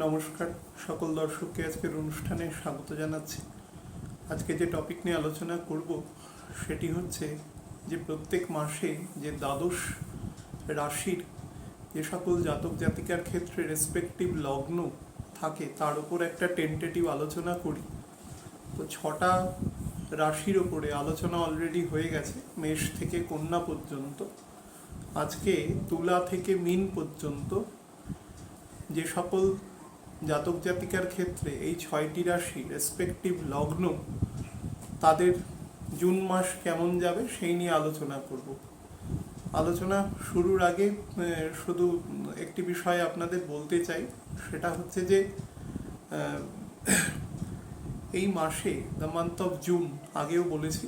নমস্কার সকল দর্শককে আজকের অনুষ্ঠানে স্বাগত জানাচ্ছি। আজকে যে টপিক নিয়ে আলোচনা করব সেটি হচ্ছে যে প্রত্যেক মাসে যে দ্বাদশ রাশির যে সকল জাতক জাতিকার ক্ষেত্রে রেসপেক্টিভ লগ্ন থাকে তার উপর একটা টেন্টেটিভ আলোচনা করি। তো 6টা রাশির ওপরে আলোচনা অলরেডি হয়ে গেছে, মেষ থেকে কন্যা পর্যন্ত। আজকে তুলা থেকে মীন পর্যন্ত যে সকল জাতক জাতিকার ক্ষেত্রে এই 6টি রাশি রেসপেক্টিভ লগ্ন তাদের জুন মাস কেমন যাবে সেই নিয়ে আলোচনা করব। আলোচনা শুরুর আগে শুধু একটি বিষয় আপনাদের বলতে চাই, সেটা হচ্ছে যে এই মাসে দ্য মান্থ অফ জুন, আগেও বলেছি,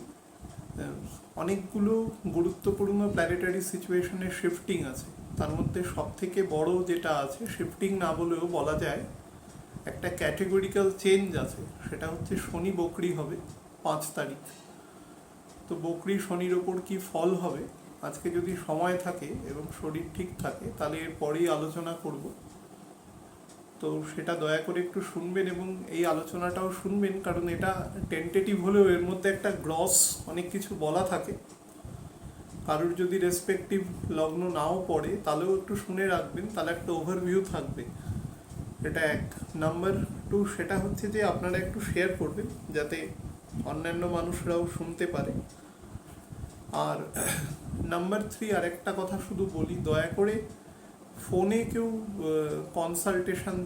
অনেকগুলো গুরুত্বপূর্ণ প্ল্যানেটারি সিচুয়েশনের শিফটিং আছে। তার মধ্যে সব থেকে বড় যেটা আছে, শিফটিং না বলেও বলা যায় একটা ক্যাটেগরিক্যাল চেঞ্জ আছে, সেটা হচ্ছে শনি বকরি হবে 5 তারিখ। তো বকরি শনির ওপর কি ফল হবে, আজকে যদি সময় থাকে এবং শরীর ঠিক থাকে তাহলে এরপরেই আলোচনা করব। তো সেটা দয়া করে একটু শুনবেন এবং এই আলোচনাটাও শুনবেন, কারণ এটা টেন্টেটিভ হলেও এর মধ্যে একটা গ্রস অনেক কিছু বলা থাকে। কারোর যদি রেসপেক্টিভ লগ্ন নাও পড়ে তাহলেও একটু শুনে রাখবেন, তাহলে একটা ওভারভিউ থাকবে। এটা 1 নাম্বার 2, সেটা হচ্ছে যে আপনারা একটু শেয়ার করবেন যাতে অন্যান্য মানুষরাও শুনতে পারে। আর নাম্বার 3, আর একটা কথা শুধু বলি, দয়া করে ফোনে কেউ কনসালটেশন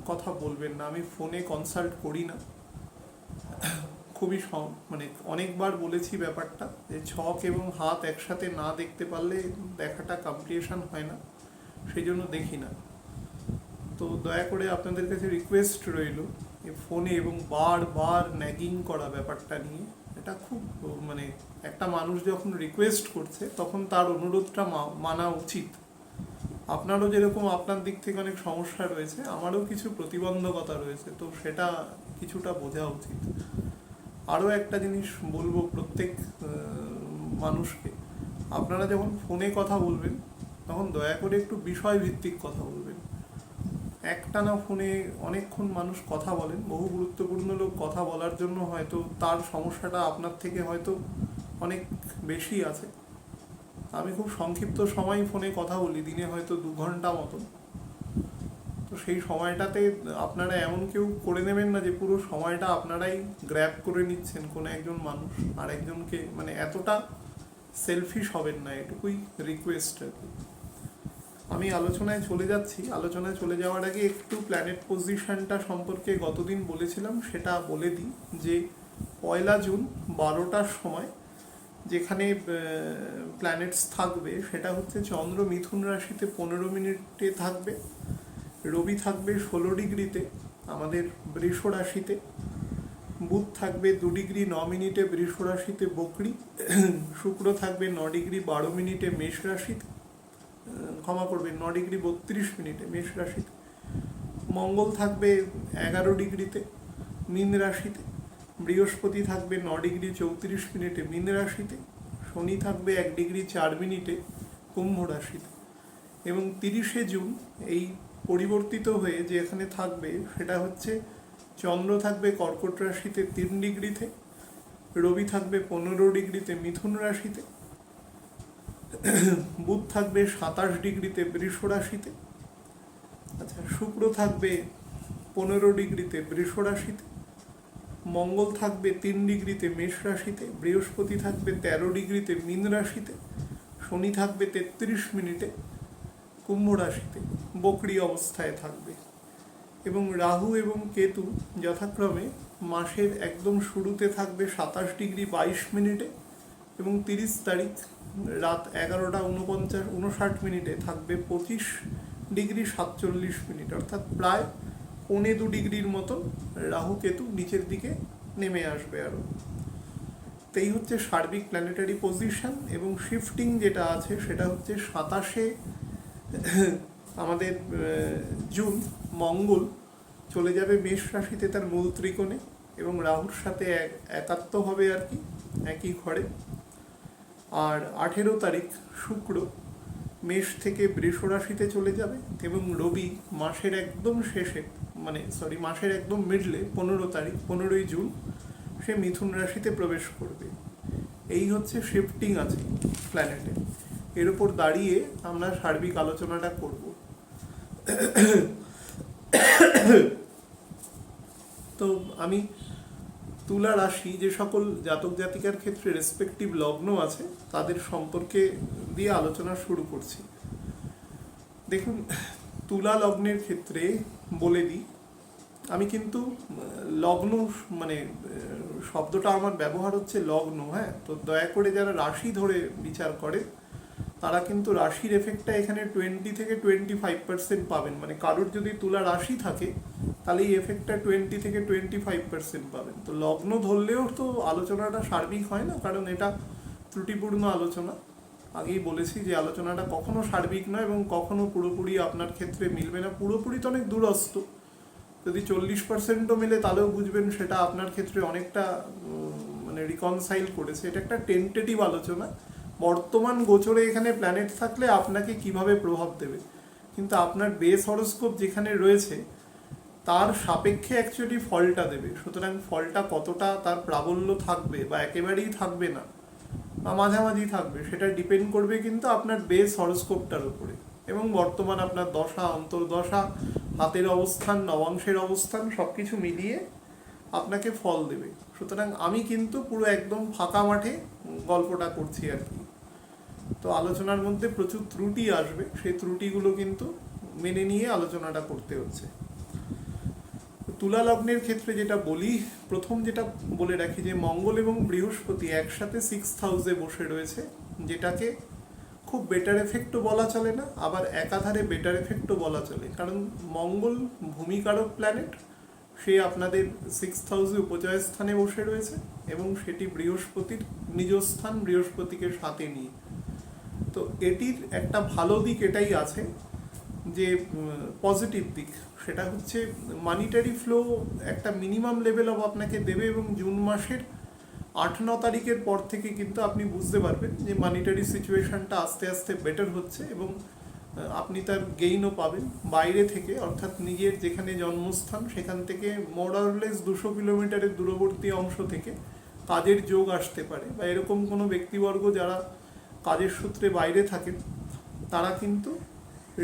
কথা বলবেন না। আমি ফোনে কনসাল্ট করি না, খুবই মানে অনেকবার বলেছি ব্যাপারটা, যে ছক এবং হাত একসাথে না দেখতে পারলে দেখাটা কমপ্লিশন হয় না, সেই জন্য দেখি না। তো দয়া করে আপনাদের কাছে রিকোয়েস্ট রইল ফোনে এবং বারবার ন্যাগিং করা ব্যাপারটা নিয়ে, এটা খুব মানে একটা মানুষ যখন রিকোয়েস্ট করছে তখন তার অনুরোধটা মানা উচিত। আপনারও যেরকম আপনার দিক থেকে অনেক সমস্যা রয়েছে, আমারও কিছু প্রতিবন্ধকতা রয়েছে, তো সেটা কিছুটা বোঝা উচিত। আরও একটা জিনিস বলবো প্রত্যেক মানুষকে, আপনারা যখন ফোনে কথা বলবেন তখন দয়া করে একটু বিষয়ভিত্তিক কথা বলবেন। একটানা ফোনে অনেকক্ষণ মানুষ কথা বলেন, বহু গুরুত্বপূর্ণ লোক কথা বলার জন্য হয়তো তার সমস্যাটা আপনার থেকে হয়তো অনেক বেশি আছে। আমি খুব সংক্ষিপ্ত সময় ফোনে কথা বলি, দিনে হয়তো 2 ঘন্টা মতো। তো সেই সময়টাতে আপনারা এমন কেউ করে নেবেন না যে পুরো সময়টা আপনারাই গ্র্যাব করে নিচ্ছেন কোনো একজন মানুষ আর একজনকে, মানে এতটা সেলফিশ হবেন না, এটুকুই রিকোয়েস্ট আর কি। আমি আলোচনায় চলে যাচ্ছি। আলোচনায় চলে যাওয়ার আগে একটু প্ল্যানেট পজিশনটা সম্পর্কে গতদিন বলেছিলাম সেটা বলে দিই, যে 1 জুন 12টার সময় যেখানে প্ল্যানেটস থাকবে সেটা হচ্ছে চন্দ্র মিথুন রাশিতে 15 মিনিটে থাকবে, রবি থাকবে 16 ডিগ্রিতে আমাদের বৃষ রাশিতে, বুধ থাকবে 2 ডিগ্রি 9 মিনিটে বৃষ রাশিতে বকরি, শুক্র থাকবে 9 ডিগ্রি 12 মিনিটে মেষ রাশিতে, 9 ডিগ্রি 32 মিনিটে মেষ রাশিতে, মঙ্গল থাকবে 11 ডিগ্রিতে মীন রাশিতে, বৃহস্পতি থাকবে 9 ডিগ্রি 34 মিনিটে মীন রাশিতে, শনি থাকবে 1 ডিগ্রি 4 মিনিটে কুম্ভ রাশিতে। এবং 30শে জুন এই পরিবর্তিত হয়ে যে এখানে থাকবে সেটা হচ্ছে চন্দ্র থাকবে কর্কট রাশিতে 3 ডিগ্রিতে, রবি থাকবে 15 ডিগ্রিতে মিথুন রাশিতে, বুধ থাকবে 27 ডিগ্রিতে বৃষ রাশিতে, আচ্ছা, শুক্র থাকবে 15 ডিগ্রিতে বৃষ রাশিতে, মঙ্গল থাকবে 3 ডিগ্রিতে মেষ রাশিতে, বৃহস্পতি থাকবে 13 ডিগ্রিতে মীন রাশিতে, শনি থাকবে 33 মিনিটে কুম্ভ রাশিতে বকরি অবস্থায় থাকবে, এবং রাহু এবং কেতু যথাক্রমে মাসের একদম শুরুতে থাকবে 27 ডিগ্রি 22 মিনিটে এবং 30 তারিখ রাত 11টা 59 মিনিটে থাকবে 25 ডিগ্রি 47 মিনিট, অর্থাৎ প্রায় 1.25 ডিগ্রির মতো রাহু কেতু নিচের দিকে নেমে আসবে আরও। তো এই হচ্ছে সার্বিক প্ল্যানেটারি পজিশন। এবং শিফটিং যেটা আছে সেটা হচ্ছে 27শে আমাদের জুন মঙ্গল চলে যাবে মেষ রাশিতে তার মূল ত্রিকোণে এবং রাহুর সাথে একাত্ম হবে আর কি, একই ঘরে। আর 18 তারিখ শুক্র মেষ থেকে বৃষ রাশিতে চলে যাবে এবং রবি মাসের একদম শেষে মাসের একদম মিডলে 15ই জুন সে মিথুন রাশিতে প্রবেশ করবে। এই হচ্ছে শিফটিং আছে প্ল্যানেটে, এর উপর দাঁড়িয়ে আমরা সার্বিক আলোচনাটা করব। তো আমি তুলা রাশি যে সকল জাতক জাতিকার ক্ষেত্রে রেসপেক্টিভ লগ্ন আছে তাদের সম্পর্কে দিয়ে আলোচনা শুরু করছি। দেখুন, তুলা লগ্নের ক্ষেত্রে বলে দিই, আমি কিন্তু লগ্ন শব্দটা আমার ব্যবহার হচ্ছে লগ্ন, হ্যাঁ, তো দয়া করে যারা রাশি ধরে বিচার করে তারা কিন্তু রাশির এফেক্টটা এখানে 20 থেকে 25% পাবেন। মানে কারোর যদি তুলা রাশি থাকে তাহলে এই এফেক্টটা 20 থেকে 25% পাবেন। তো লগ্ন ধরলেও তো আলোচনাটা সার্বিক হয় না, কারণ এটা ত্রুটিপূর্ণ আলোচনা। আগেই বলেছি যে আলোচনাটা কখনো সার্বিক নয় এবং কখনো পুরোপুরি আপনার ক্ষেত্রে মিলবে না। পুরোপুরি তো অনেক দূরস্থ, যদি 40%ও মেলে তাহলেও বুঝবেন সেটা আপনার ক্ষেত্রে অনেকটা রিকনসাইল করেছে। এটা একটা টেন্টেটিভ আলোচনা। বর্তমান গোচরে এখানে প্ল্যানেট থাকলে আপনাকে কিভাবে প্রভাব দেবে, কিন্তু আপনার বেস হরোস্কোপ যেখানে রয়েছে তার সাপেক্ষে অ্যাকচুয়ালি ফলটা দেবে। সুতরাং ফলটা কতটা তার প্রাবল্য থাকবে বা একেবারেই থাকবে না বা মাঝামাঝি থাকবে সেটা ডিপেন্ড করবে কিন্তু আপনার বেস হরোস্কোপটার উপরে এবং বর্তমান আপনার দশা, অন্তর্দশা, হাতের অবস্থান, নবাংশের অবস্থান সব কিছু মিলিয়ে আপনাকে ফল দেবে। সুতরাং আমি কিন্তু পুরো একদম ফাঁকা মাঠে গল্পটা করছি আর কি। তো আলোচনার মধ্যে প্রচুর ত্রুটি আসবে, সেই ত্রুটিগুলো কিন্তু মেনে নিয়ে আলোচনাটা করতে হচ্ছে। তুলা লগ্নের ক্ষেত্রে যেটা বলি, প্রথম যেটা বলে রাখি যে মঙ্গল এবং বৃহস্পতি একসাথে 6th হাউসে বসে রয়েছে, যেটাকে খুব বেটার এফেক্টও বলা চলে না, আবার একাধারে বেটার এফেক্টও বলা চলে। কারণ মঙ্গল ভূমিকারক প্ল্যানেট, সে আপনাদের 6th হাউসে উপজয় স্থানে বসে রয়েছে এবং সেটি বৃহস্পতির নিজ স্থান, বৃহস্পতিকে সাথে নিয়ে। তো এটির একটা ভালো দিক এটাই আছে যে পজিটিভ দিক, সেটা হচ্ছে মানিটারি ফ্লো একটা মিনিমাম লেভেল অফ আপনাকে দেবে এবং জুন মাসের 8-9 তারিখের পর থেকে কিন্তু আপনি বুঝতে পারবেন যে মানিটারি সিচুয়েশনটা আস্তে আস্তে বেটার হচ্ছে এবং আপনি তার গেইনও পাবেন বাইরে থেকে, অর্থাৎ নিজের যেখানে জন্মস্থান সেখান থেকে মোরারলেস 200 কিলোমিটারের দূরবর্তী অংশ থেকে কাজের যোগ আসতে পারে, বা এরকম কোনো ব্যক্তিবর্গ যারা কাজের সূত্রে বাইরে থাকেন তারা কিন্তু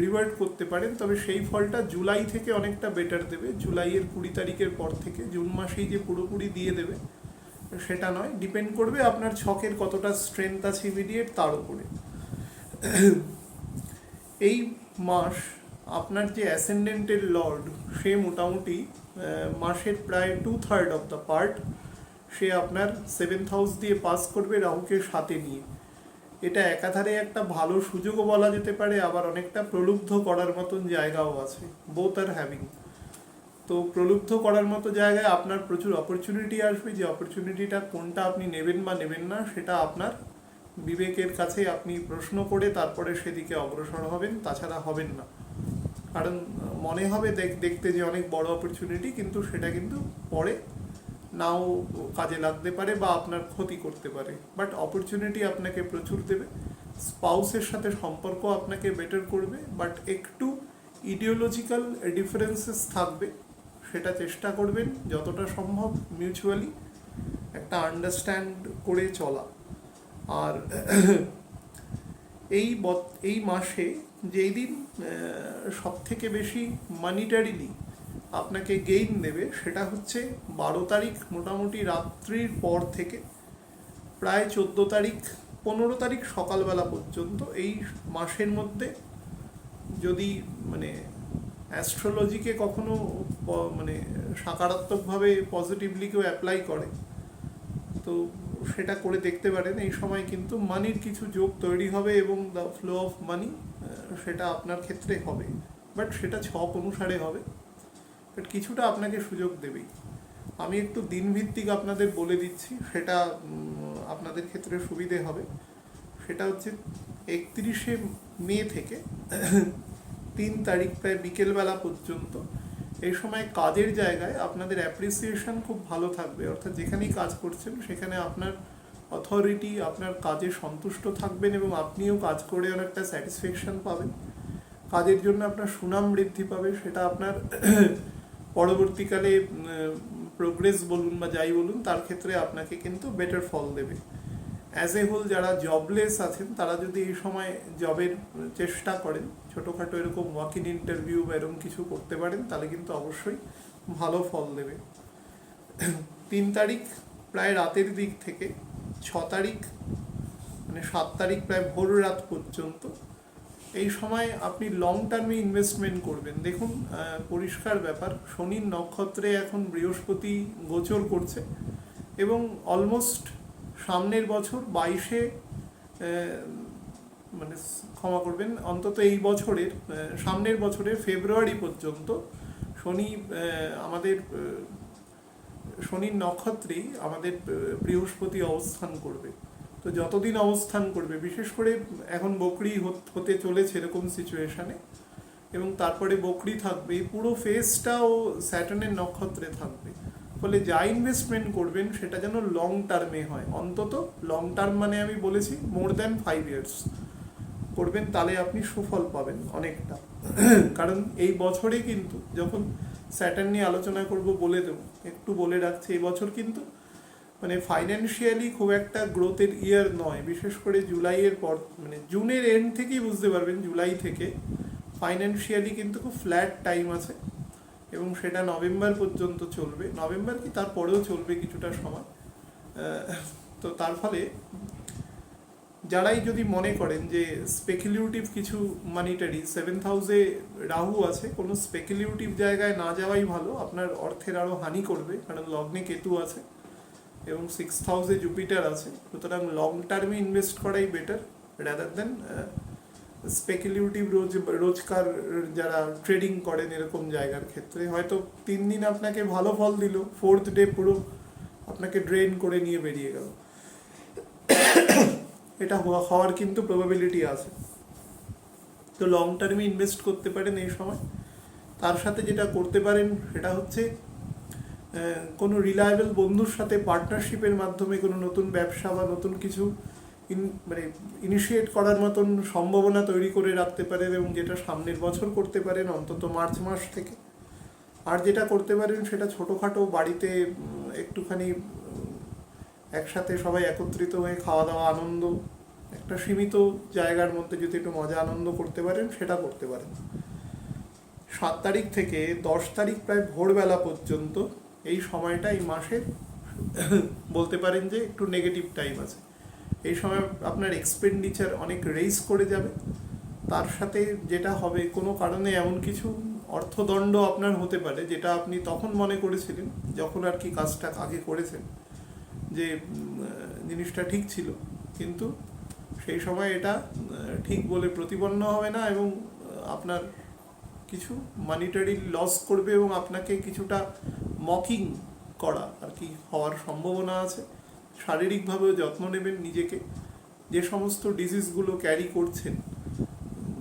রিভার্ট করতে পারেন। তবে সেই ফলটা জুলাই থেকে অনেকটা বেটার দেবে। জুলাইয়ের 20 তারিখের পর থেকে জুন মাসেই যে পুরোপুরি দিয়ে দেবে সেটা নয়, ডিপেন্ড করবে আপনার ছকের কতটা স্ট্রেংথ আছে ইমিডিয়েট তার উপরে। এই মাস আপনার যে অ্যাসেন্ডেন্টের লর্ড সে মোটামুটি মাসের প্রায় 2/3 অফ দ্য পার্ট সে আপনার 7th হাউস দিয়ে পাস করবে রাহুকে সাথে নিয়ে। এটা একাধারে একটা ভালো সুযোগও বলা যেতে পারে, আবার অনেকটা প্রলুব্ধ করার মতন জায়গাও আছে। Both are having. তো প্রলুব্ধ করার মতো জায়গায় আপনার প্রচুর অপরচুনিটি আসবে, যে অপরচুনিটিটা কোনটা আপনি নেবেন বা নেবেন না সেটা আপনার বিবেকের কাছে আপনি প্রশ্ন করে তারপরে সেদিকে অগ্রসর হবেন, তাছাড়া হবেন না। কারণ মনে হবে দেখতে যে অনেক বড় অপরচুনিটি, কিন্তু সেটা কিন্তু পরে নাও কাজে লাগতে পারে বা আপনার ক্ষতি করতে পারে। বাট অপরচুনিটি আপনাকে প্রচুর দেবে। স্পাউসের সাথে সম্পর্ক আপনাকে বেটার করবে, বাট একটু ইডিওলজিক্যাল ডিফারেন্সেস থাকবে, সেটা চেষ্টা করবেন যতটা সম্ভব মিউচুয়ালি একটা আন্ডারস্ট্যান্ড করে চলা। আর এই মাসে যেই দিন সব থেকে বেশি মানিটারিলি আপনাকে গেইন দেবে সেটা হচ্ছে 12 তারিখ মোটামুটি রাত্রির পর থেকে প্রায় 14 তারিখ 15 তারিখ সকালবেলা পর্যন্ত। এই মাসের মধ্যে যদি অ্যাস্ট্রোলজিকে কখনো সাকারাত্মকভাবে পজিটিভলি কেউ অ্যাপ্লাই করে তো সেটা করে দেখতে পারেন। এই সময় কিন্তু মানির কিছু যোগ তৈরি হবে এবং দ্য ফ্লো অফ মানি সেটা আপনার ক্ষেত্রে হবে, বাট সেটা ছক অনুসারে হবে, বাট কিছুটা আপনাকে সুযোগ দেবেই। আমি একটু দিনভিত্তিক আপনাদের বলে দিচ্ছি, সেটা আপনাদের ক্ষেত্রে সুবিধে হবে। সেটা হচ্ছে 31শে মে থেকে 3 তারিখ প্রায় বিকেলবেলা পর্যন্ত এই সময় কাজের জায়গায় আপনাদের অ্যাপ্রিসিয়েশন খুব ভালো থাকবে। অর্থাৎ যেখানেই কাজ করছেন সেখানে আপনার অথরিটি আপনার কাজে সন্তুষ্ট থাকবেন এবং আপনিও কাজ করে অনেকটা স্যাটিসফ্যাকশন পাবেন। কাজের জন্য আপনার সুনাম বৃদ্ধি পাবে, সেটা আপনার পরবর্তীকালে প্রোগ্রেস বলুন বা যাই বলুন, তার ক্ষেত্রে আপনাকে কিন্তু বেটার ফল দেবে। অ্যাজ এ হোল যারা জবলেস আছেন তারা যদি এই সময় জবের চেষ্টা করেন, ছোটোখাটো এরকম ওয়াক ইন ইন্টারভিউ বা এরকম কিছু করতে পারেন, তাহলে কিন্তু অবশ্যই ভালো ফল দেবে। 3 তারিখ প্রায় রাতের দিক থেকে 6 তারিখ মানে 7 তারিখ প্রায় ভোর রাত পর্যন্ত এই সময় আপনি লং টার্মে ইনভেস্টমেন্ট করবেন। দেখুন, পরিষ্কার ব্যাপার, শনির নক্ষত্রে এখন বৃহস্পতি গোচর করছে এবং অলমোস্ট সামনের বছর 22-এ মানে ক্ষমা করবেন, অন্তত এই বছরের সামনের বছরের ফেব্রুয়ারি পর্যন্ত শনি আমাদের শনির নক্ষত্রেই আমাদের বৃহস্পতি অবস্থান করবে। তো যতদিন অবস্থান করবে, বিশেষ করে এখন বকরি হতে চলেছে এরকম সিচুয়েশানে, এবং তারপরে বকরি থাকবে, পুরো ফেজটাও স্যাটার্নের নক্ষত্রে থাকবে। ফলে যা ইনভেস্টমেন্ট করবেন সেটা যেন লং টার্মে হয়, অন্তত লং টার্ম মানে আমি বলেছি মোর দ্যান 5 ইয়ার্স করবেন, তাহলে আপনি সুফল পাবেন অনেকটা। কারণ এই বছরে কিন্তু, যখন স্যাটার্ন নিয়ে আলোচনা করব বলে দেবো, একটু বলে রাখছি, এই বছর কিন্তু মানে ফাইন্যান্সিয়ালি খুব একটা গ্রোথের ইয়ার নয়। বিশেষ করে জুলাইয়ের পর, মানে জুনের এন্ড থেকেই বুঝতে পারবেন, জুলাই থেকে ফাইন্যান্সিয়ালি কিন্তু খুব ফ্ল্যাট টাইম আছে, এবং সেটা নভেম্বর পর্যন্ত চলবে, নভেম্বর কি তারপরেও চলবে কিছুটা সময়। তো তার ফলে যারাই যদি মনে করেন যে স্পেকুলেটিভ কিছু মানিটারি, 7th হাউসে রাহু আছে, কোনো স্পেকুলেটিভ জায়গায় না যাওয়াই ভালো, আপনার অর্থের আরও হানি করবে, কারণ লগ্নে কেতু আছে এবং 6th হাউসে জুপিটার আছে। সুতরাং লং টার্মে ইনভেস্ট করাই বেটার রাদার দেন স্পেকুলেটিভ রোজকার যারা ট্রেডিং করেন এরকম জায়গার ক্ষেত্রে। হয়তো 3 দিন আপনাকে ভালো ফল দিল, 4th ডে পুরো আপনাকে ড্রেন করে নিয়ে বেরিয়ে গেল, এটা হওয়ার কিন্তু প্রবাবিলিটি আছে। তো লং টার্মে ইনভেস্ট করতে পারেন এই সময়। তার সাথে যেটা করতে পারেন সেটা হচ্ছে কোনো রিলায়েবল বন্ধুর সাথে পার্টনারশিপের মাধ্যমে কোনো নতুন ব্যবসা বা নতুন কিছু মানে ইনিশিয়েট করার মতন সম্ভাবনা তৈরি করে রাখতে পারেন, এবং যেটা সামনের বছর করতে পারেন অন্তত মার্চ মাস থেকে। আর যেটা করতে পারেন সেটা ছোটোখাটো বাড়িতে একটুখানি একসাথে সবাই একত্রিত হয়ে খাওয়া দাওয়া, আনন্দ, একটা সীমিত জায়গার মধ্যে যদি একটু মজা আনন্দ করতে পারেন সেটা করতে পারেন। 7 তারিখ থেকে 10 তারিখ প্রায় ভোরবেলা পর্যন্ত এই সময়টা, এই মাসের বলতে পারেন যে একটু নেগেটিভ টাইম আছে। এই সময় আপনার এক্সপেন্ডিচার অনেক রেইজ করে যাবে। তার সাথে যেটা হবে, কোনো কারণে এমন কিছু অর্থদণ্ড আপনার হতে পারে যেটা আপনি তখন মনে করেছিলেন যখন আর কি কাজটা আগে করেছেন যে জিনিসটা ঠিক ছিল, কিন্তু সেই সময় এটা ঠিক বলে প্রতিপন্ন হবে না, এবং আপনার কিছু মানিটারি লস করবে এবং আপনাকে কিছুটা মকিং করা আর কি হওয়ার সম্ভাবনা আছে। শারীরিকভাবেও যত্ন নেবেন নিজেকে। যে সমস্ত ডিজিজগুলো ক্যারি করছেন,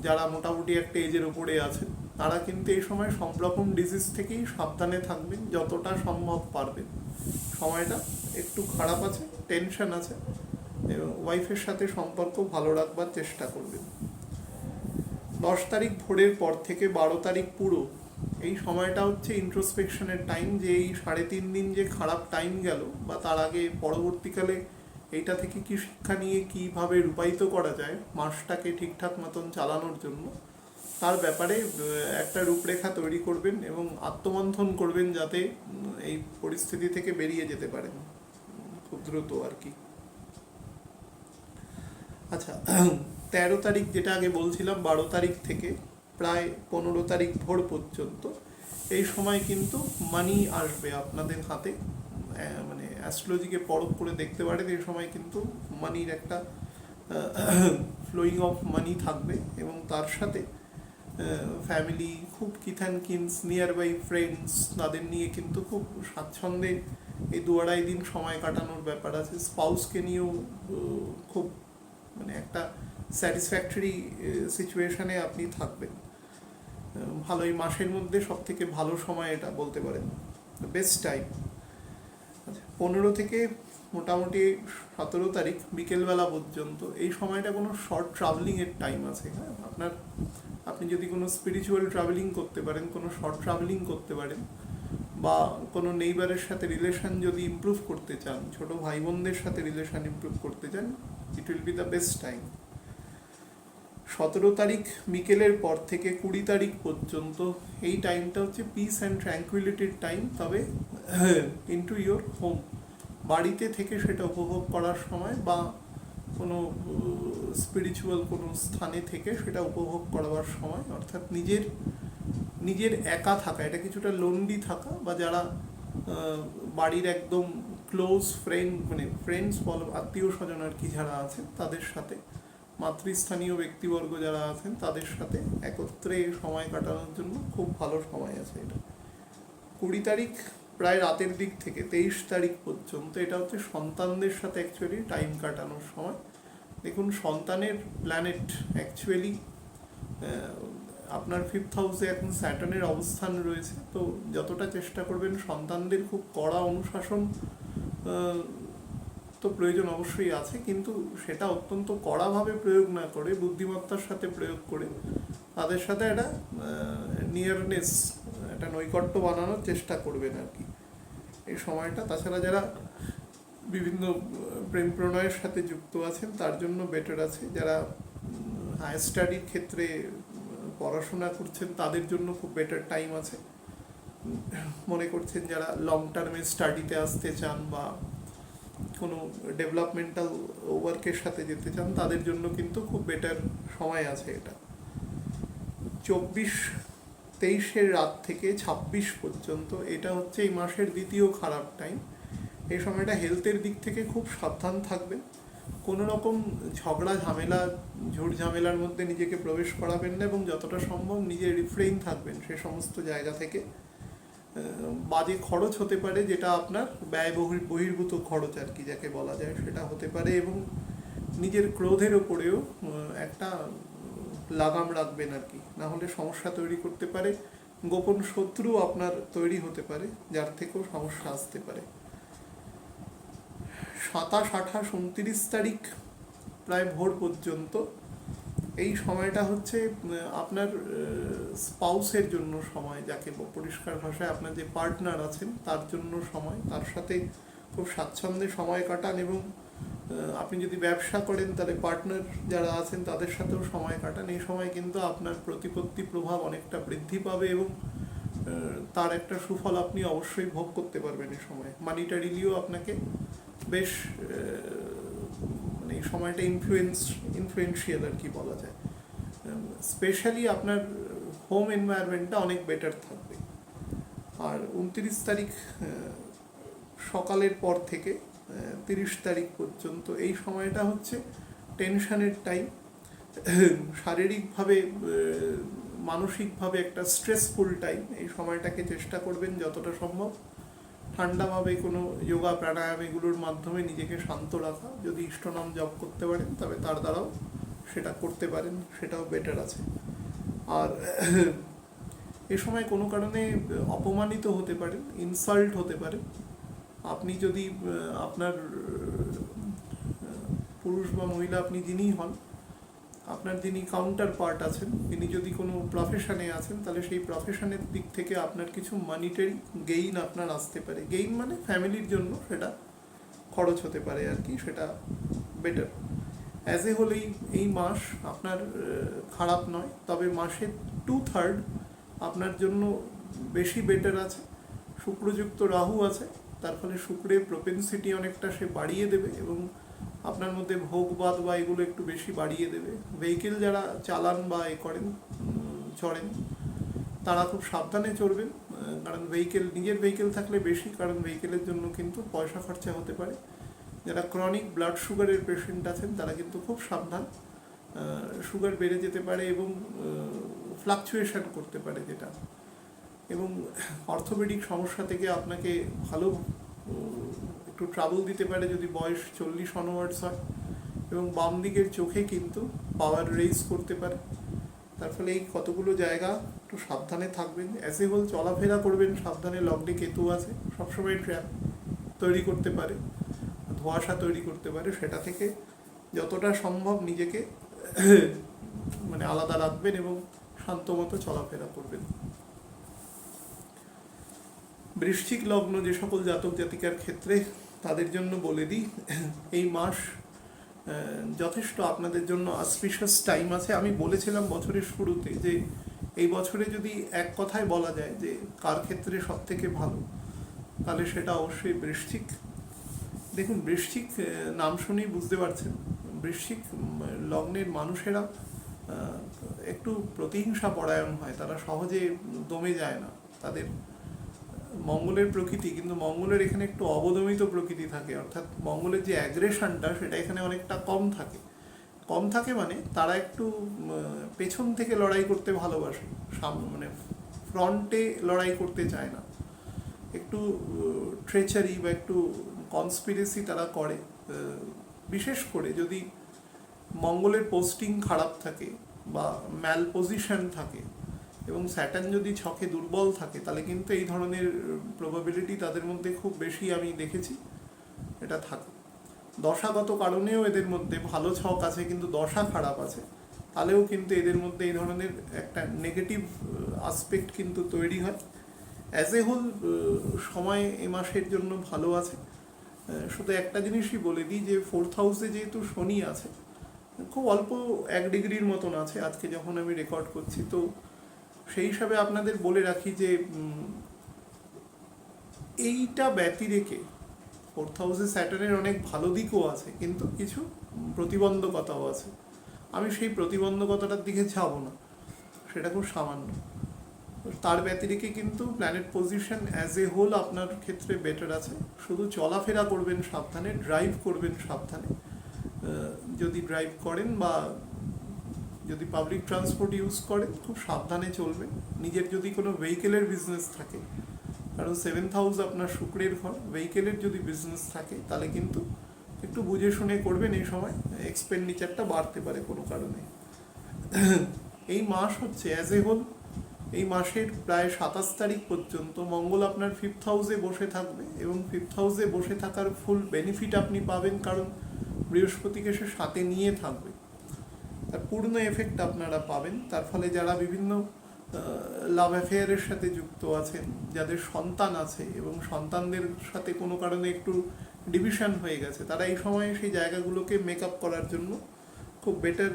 যারা মোটামুটি একটা এজের উপরে আছেন, তারা কিন্তু এই সময় সব রকম ডিজিজ থেকেই সাবধানে থাকবেন যতটা সম্ভব পারবেন। সময়টা একটু খারাপ আছে, টেনশন আছে, এবং ওয়াইফের সাথে সম্পর্ক ভালো রাখবার চেষ্টা করবেন। 10 তারিখ ভোরের পর থেকে 12 তারিখ পুরো এই সময়টা হচ্ছে ইন্ট্রোস্পেকশনের টাইম, যে এই 3.5 দিন যে খারাপ টাইম গেল, বা তার আগে পরবর্তীকালে এইটা থেকে কি শিক্ষা নিয়ে কীভাবে রূপায়িত করা যায় মাসটাকে ঠিকঠাক মতন চালানোর জন্য, তার ব্যাপারে একটা রূপরেখা তৈরি করবেন এবং আত্মমন্থন করবেন, যাতে এই পরিস্থিতি থেকে বেরিয়ে যেতে পারেন খুব দ্রুত আর কি। আচ্ছা, 13 তারিখ যেটা আগে বলছিলাম, 12 তারিখ থেকে প্রায় 15 তারিখ ভোর পর্যন্ত এই সময় কিন্তু মানি আসবে আপনাদের হাতে। মানে অ্যাস্ট্রোলজিকে পরখ করে দেখতে পারেন, এই সময় কিন্তু মানির একটা ফ্লোয়িং অফ মানি থাকবে, এবং তার সাথে ফ্যামিলি, খুব কিথান কিনস, নিয়ার বাই ফ্রেন্ডস, তাদের নিয়ে কিন্তু খুব স্বাচ্ছন্দ্যে এই 2-2.5 দিন সময় কাটানোর ব্যাপার আছে। স্পাউসকে নিয়েও খুব মানে একটা স্যাটিসফ্যাক্টরি সিচুয়েশানে আপনি থাকবেন। ভালো, এই মাসের মধ্যে সব থেকে ভালো সময় এটা বলতে পারেন, বেস্ট টাইম। 15 থেকে মোটামুটি 17 তারিখ বিকেলবেলা পর্যন্ত এই সময়টা কোনো শর্ট ট্রাভেলিংয়ের টাইম আছে। হ্যাঁ, আপনি যদি কোনো স্পিরিচুয়াল ট্রাভেলিং করতে পারেন, কোনো শর্ট ট্রাভেলিং করতে পারেন, বা কোনো নেইবারের সাথে রিলেশন যদি ইমপ্রুভ করতে চান, ছোট ভাই বোনদের সাথে রিলেশন ইমপ্রুভ করতে চান, it will be the best time. 17 তারিখ বিকেলের পর থেকে 20 তারিখ পর্যন্ত এই টাইমটা হচ্ছে পিস অ্যান্ড ট্র্যাঙ্কুইলিটির টাইম, তবে ইনটু ইয়োর হোম, বাড়িতে থেকে সেটা উপভোগ করার সময়, বা কোনো স্পিরিচুয়াল কোনো স্থানে থেকে সেটা উপভোগ করবার সময়, অর্থাৎ নিজের একা থাকা, এটা কিছুটা লোনলি থাকা, বা যারা বাড়ির একদম ক্লোজ ফ্রেন্ড, মানে ফ্রেন্ডস বলো, আত্মীয় স্বজন আর কি যারা আছেন তাদের সাথে, মাতৃস্থানীয় ব্যক্তিবর্গ যারা আছেন তাদের সাথে একত্রে সময় কাটানোর জন্য খুব ভালো সময় আছে এটা। 20 তারিখ প্রায় রাতের দিক থেকে 23 তারিখ পর্যন্ত এটা হচ্ছে সন্তানদের সাথে অ্যাকচুয়ালি টাইম কাটানোর সময়। দেখুন, সন্তানের প্ল্যানেট অ্যাকচুয়ালি আপনার 5th হাউসে এখন স্যাটার্নের অবস্থান রয়েছে, তো যতটা চেষ্টা করবেন সন্তানদের খুব কড়া অনুশাসন তো প্রয়োজন অবশ্যই আছে, কিন্তু সেটা অত্যন্ত কড়াভাবে প্রয়োগ না করে বুদ্ধিমত্তার সাথে প্রয়োগ করে তাদের সাথে একটা নিয়ারনেস, একটা নৈকট্য বানানোর চেষ্টা করবেন আর কি এই সময়টা। তাছাড়া যারা বিভিন্ন প্রেম প্রণয়ের সাথে যুক্ত আছেন তার জন্য বেটার আছে, যারা হায়ার স্টাডির ক্ষেত্রে পড়াশোনা করছেন তাদের জন্য খুব বেটার টাইম আছে, মনে করছেন যারা লং টার্মে স্টাডিতে আসতে চান বা কোনো ডেভেলপমেন্টাল ওয়ার্কের সাথে যেতে চান তাদের জন্য কিন্তু খুব বেটার সময় আছে এটা। 23 রাত থেকে 26 পর্যন্ত এটা হচ্ছে এই মাসের দ্বিতীয় খারাপ টাইম। এই সময়টা হেলথের দিক থেকে খুব সাবধান থাকবেন, কোনো রকম ঝগড়া ঝামেলা ঝুট ঝামেলার মধ্যে নিজেকে প্রবেশ করাবেন না, এবং যতটা সম্ভব নিজে রিফ্রেইন থাকবেন সে সমস্ত জায়গা থেকে। বাজে খরচ হতে পারে, যেটা আপনার ব্যয় বহির্ভূত খরচ আর কি যাকে বলা যায়, সেটা হতে পারে, এবং নিজের ক্রোধের ওপরেও একটা লাগাম রাখবেন আর কি, না হলে সমস্যা তৈরি করতে পারে, গোপন শত্রু আপনার তৈরি হতে পারে যার থেকেও সমস্যা আসতে পারে। 27, 28, 29 তারিখ প্রায় ভোর পর্যন্ত এই সময়টা হচ্ছে আপনার স্পাউসের জন্য সময়, যাকে পরিষ্কার ভাষায় আপনার যে পার্টনার আছেন তার জন্য সময়, তার সাথে খুব স্বাচ্ছন্দ্যে সময় কাটান, এবং আপনি যদি ব্যবসা করেন তাহলে পার্টনার যারা আছেন তাদের সাথেও সময় কাটান। এই সময় কিন্তু আপনার প্রতিপত্তি প্রভাব অনেকটা বৃদ্ধি পাবে, এবং তার একটা সুফল আপনি অবশ্যই ভোগ করতে পারবেন এই সময়। মানিটারিলিও আপনাকে বেশ মানে এই সময়টা ইনফ্লুয়েন্সিয়াল আর কি বলা যায়, স্পেশালি আপনার হোম এনভায়রনমেন্টটা অনেক বেটার থাকবে। আর 29 তারিখ সকালের পর থেকে 30 তারিখ পর্যন্ত এই সময়টা হচ্ছে টেনশনের টাইম, শারীরিকভাবে মানসিকভাবে একটা স্ট্রেসফুল টাইম। এই সময়টাকে চেষ্টা করবেন যতটা সম্ভব ঠান্ডাভাবে কোনো যোগা প্রাণায়াম এগুলোর মাধ্যমে নিজেকে শান্ত রাখা, যদি ইষ্টনাম জপ করতে পারেন তবে তার দ্বারাও সেটা করতে পারেন, সেটাও বেটার আছে। আর এ সময় কোনো কারণে অপমানিত হতে পারেন, ইনসাল্ট হতে পারে। আপনি যদি আপনার পুরুষ বা মহিলা আপনি যিনিই হন, আপনার যিনি কাউন্টার পার্ট আছেন তিনি যদি কোনো প্রফেশনে আছেন তাহলে সেই প্রফেশনের দিক থেকে আপনার কিছু মানিটারি গেইন আপনার আসতে পারে। গেইন মানে ফ্যামিলির জন্য সেটা খরচ হতে পারে আর কি, সেটা বেটার। অ্যাজ এ হোল এই মাস আপনার খারাপ নয়, তবে মাসের 2/3 আপনার জন্য বেশি বেটার আছে। শুক্রযুক্ত রাহু আছে, তার ফলে শুক্রের প্রপেন্সিটি অনেকটা সে বাড়িয়ে দেবে, এবং আপনার মধ্যে ভোগবাদ বা এগুলো একটু বেশি বাড়িয়ে দেবে। ভেহিকেল যারা চালান বা চড়েন তারা খুব সাবধানে চড়বেন, কারণ নিজের ভেহিকেল থাকলে বেশি, কারণ ভেহিকেলের জন্য কিন্তু পয়সা খরচা হতে পারে। যারা ক্রনিক ব্লাড সুগারের পেশেন্ট আছেন তারা কিন্তু খুব সাবধান, সুগার বেড়ে যেতে পারে এবং ফ্লাকচুয়েশন করতে পারে যেটা, এবং অর্থোপেডিক সমস্যা থেকে আপনাকে ভালো একটু ট্রাবল দিতে পারে যদি বয়স 40 অনওয়ার্ডস হয়, এবং বাম দিকের চোখে কিন্তু পাওয়ার রেইজ করতে পারে। তার ফলে এই কতগুলো জায়গা একটু সাবধানে থাকবেন। অ্যাজ এ হোল চলাফেরা করবেন সাবধানে, লগ্নে কেতু আছে, সবসময় ট্র্যাপ তৈরি করতে পারে, ধোঁয়াশা তৈরি করতে পারে, সেটা থেকে যতটা সম্ভব নিজেকে মানে আলাদা রাখবেন এবং শান্ত মতো চলাফেরা করবেন। বৃশ্চিক লগ্ন যে সকল জাতক জাতিকার ক্ষেত্রে তাদের জন্য বলে দিই, এই মাস যথেষ্ট আপনাদের জন্য অসপিশিয়াস টাইম আছে। আমি বলেছিলাম বছরের শুরুতে যে এই বছরে যদি এক কথায় বলা যায় যে কার ক্ষেত্রে সব থেকে ভালো, তাহলে সেটা অবশ্যই বৃশ্চিক। দেখুন, বৃশ্চিক নাম শুনেই বুঝতে পারছেন, বৃশ্চিক লগ্নের মানুষেরা একটু প্রতিহিংসা পরায়ণ হয়, তারা সহজে দমে যায় না। তাদের মঙ্গলের প্রকৃতি, কিন্তু মঙ্গলের এখানে একটু অবদমিত প্রকৃতি থাকে, অর্থাৎ মঙ্গলের যে অ্যাগ্রেশনটা সেটা এখানে অনেকটা কম থাকে মানে তারা একটু পেছন থেকে লড়াই করতে ভালোবাসে, মানে ফ্রন্টে লড়াই করতে চায় না, একটু ট্রেচারি বা একটু কনস্পিরেসি তারা করে। বিশেষ করে যদি মঙ্গলের পোস্টিং খারাপ থাকে বা ম্যাল পজিশন থাকে এবং স্যাটার্ন যদি ছকে দুর্বল থাকে, তাহলে কিন্তু এই ধরনের প্রবাবিলিটি তাদের মধ্যে খুব বেশি আমি দেখেছি এটা থাকে। দশাগত কারণেও এদের মধ্যে ভালো ছক আছে কিন্তু দশা খারাপ আছে, তাহলেও কিন্তু এদের মধ্যে এই ধরনের একটা নেগেটিভ আসপেক্ট কিন্তু তৈরি হয়। অ্যাজ এ হোল সময় এ মাসের জন্য ভালো আছে। শুধু একটা জিনিসই বলে দিই যে 4th হাউসে যেহেতু শনি আছে, খুব অল্প 1 ডিগ্রির মতন আছে আজকে যখন আমি রেকর্ড করছি, তো সেই হিসাবে আপনাদের বলে রাখি যে এইটা ব্যতি রেখে 4th হাউসে স্যাটার্নের অনেক ভালো দিকও আছে, কিন্তু কিছু প্রতিবন্ধকতাও আছে। আমি সেই প্রতিবন্ধকতাটার দিকে যাব না, সেটা খুব সামান্য। তার ব্যতিরেকে কিন্তু planet position as a whole আপনার ক্ষেত্রে বেটার আছে। শুধু চলাফেরা করবেন সাবধানে, ড্রাইভ করবেন সাবধানে। যদি ড্রাইভ করেন বা যদি পাবলিক ট্রান্সপোর্ট ইউজ করেন, খুব সাবধানে চলবেন। নিজের যদি কোনো ভেহিকেলের বিজনেস থাকে, কারণ 7th হাউস আপনার শুক্রের ঘর, ভেহিকেলের যদি বিজনেস থাকে তাহলে কিন্তু একটু বুঝে শুনে করবেন। এই সময় এক্সপেন্ডিচারটা বাড়তে পারে কোনো কারণে। এই মাস হচ্ছে অ্যাজ এ হোল, এই মাসের প্রায় 27 তারিখ পর্যন্ত মঙ্গল আপনার 5th হাউসে বসে থাকবে এবং 5th হাউসে বসে থাকার ফুল বেনিফিট আপনি পাবেন, কারণ বৃহস্পতিকে সে সাথে নিয়ে থাকবে, তার পূর্ণ এফেক্ট আপনারা পাবেন। তার ফলে যারা বিভিন্ন লাভ অ্যাফেয়ারের সাথে যুক্ত আছেন, যাদের সন্তান আছে এবং সন্তানদের সাথে কোনো কারণে একটু ডিভিশন হয়ে গেছে, তারা এই সময় সেই জায়গাগুলোকে মেক আপ করার জন্য খুব বেটার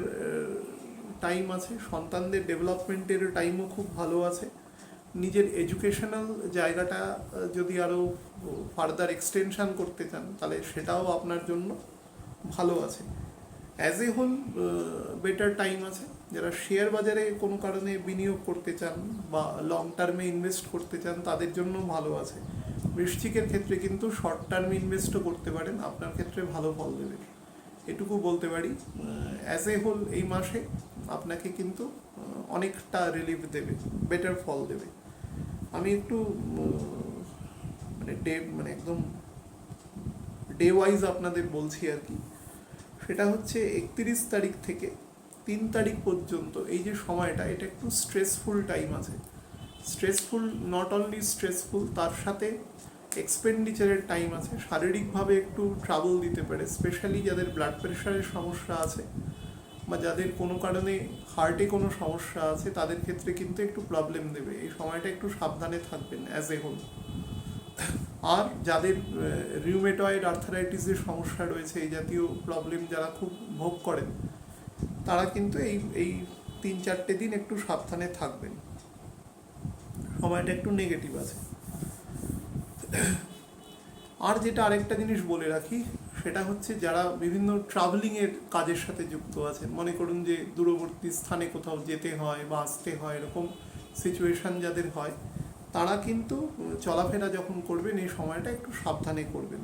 টাইম আছে। সন্তানদের ডেভেলপমেন্টের টাইমও খুব ভালো আছে। নিজের এডুকেশনাল জায়গাটা যদি আরও ফার্দার এক্সটেনশান করতে চান, তাহলে সেটাও আপনার জন্য ভালো আছে। As a whole better time আছে। যারা শেয়ার বাজারে কোনো কারণে বিনিয়োগ করতে চান বা লং টার্মে ইনভেস্ট করতে চান, তাদের জন্য ভালো আছে। বৃশ্চিকের ক্ষেত্রে কিন্তু শর্ট টার্মে ইনভেস্টও করতে পারেন, আপনার ক্ষেত্রে ভালো ফল দেবে, এটুকু বলতে পারি। অ্যাজ এ হোল এই মাসে আপনাকে কিন্তু অনেকটা রিলিফ দেবে, বেটার ফল দেবে। আমি একটু মানে একদম ডে ওয়াইজ আপনাদের বলছি আর কি। সেটা হচ্ছে 31 তারিখ থেকে 3 তারিখ পর্যন্ত এই যে সময়টা, এটা একটু স্ট্রেসফুল টাইম আছে। স্ট্রেসফুল, নট অনলি স্ট্রেসফুল, তার সাথে এক্সপেন্ডিচারের টাইম আছে। শারীরিকভাবে একটু ট্রাবল দিতে পারে, স্পেশালি যাদের ব্লাড প্রেশারের সমস্যা আছে বা যাদের কোনো কারণে হার্টে কোনো সমস্যা আছে, তাদের ক্ষেত্রে কিন্তু একটু প্রবলেম দেবে। এই সময়টা একটু সাবধানে থাকবেন অ্যাজ এ হোল। আর যাদের রিউমেটয়েড আর্থারাইটিসের সমস্যা রয়েছে, এই জাতীয় প্রবলেম যারা খুব ভোগ করেন, তারা কিন্তু এই 3-4 দিন একটু সাবধানে থাকবেন, সময়টা একটু নেগেটিভ আছে। আর যেটা আরেকটা জিনিস বলে রাখি, সেটা হচ্ছে যারা বিভিন্ন ট্রাভেলিংয়ের কাজের সাথে যুক্ত আছেন, মনে করুন যে দূরবর্তী স্থানে কোথাও যেতে হয় বা আসতে হয়, এরকম সিচুয়েশান যাদের হয়, তারা কিন্তু চলাফেরা যখন করবেন এই সময়টা একটু সাবধানে করবেন।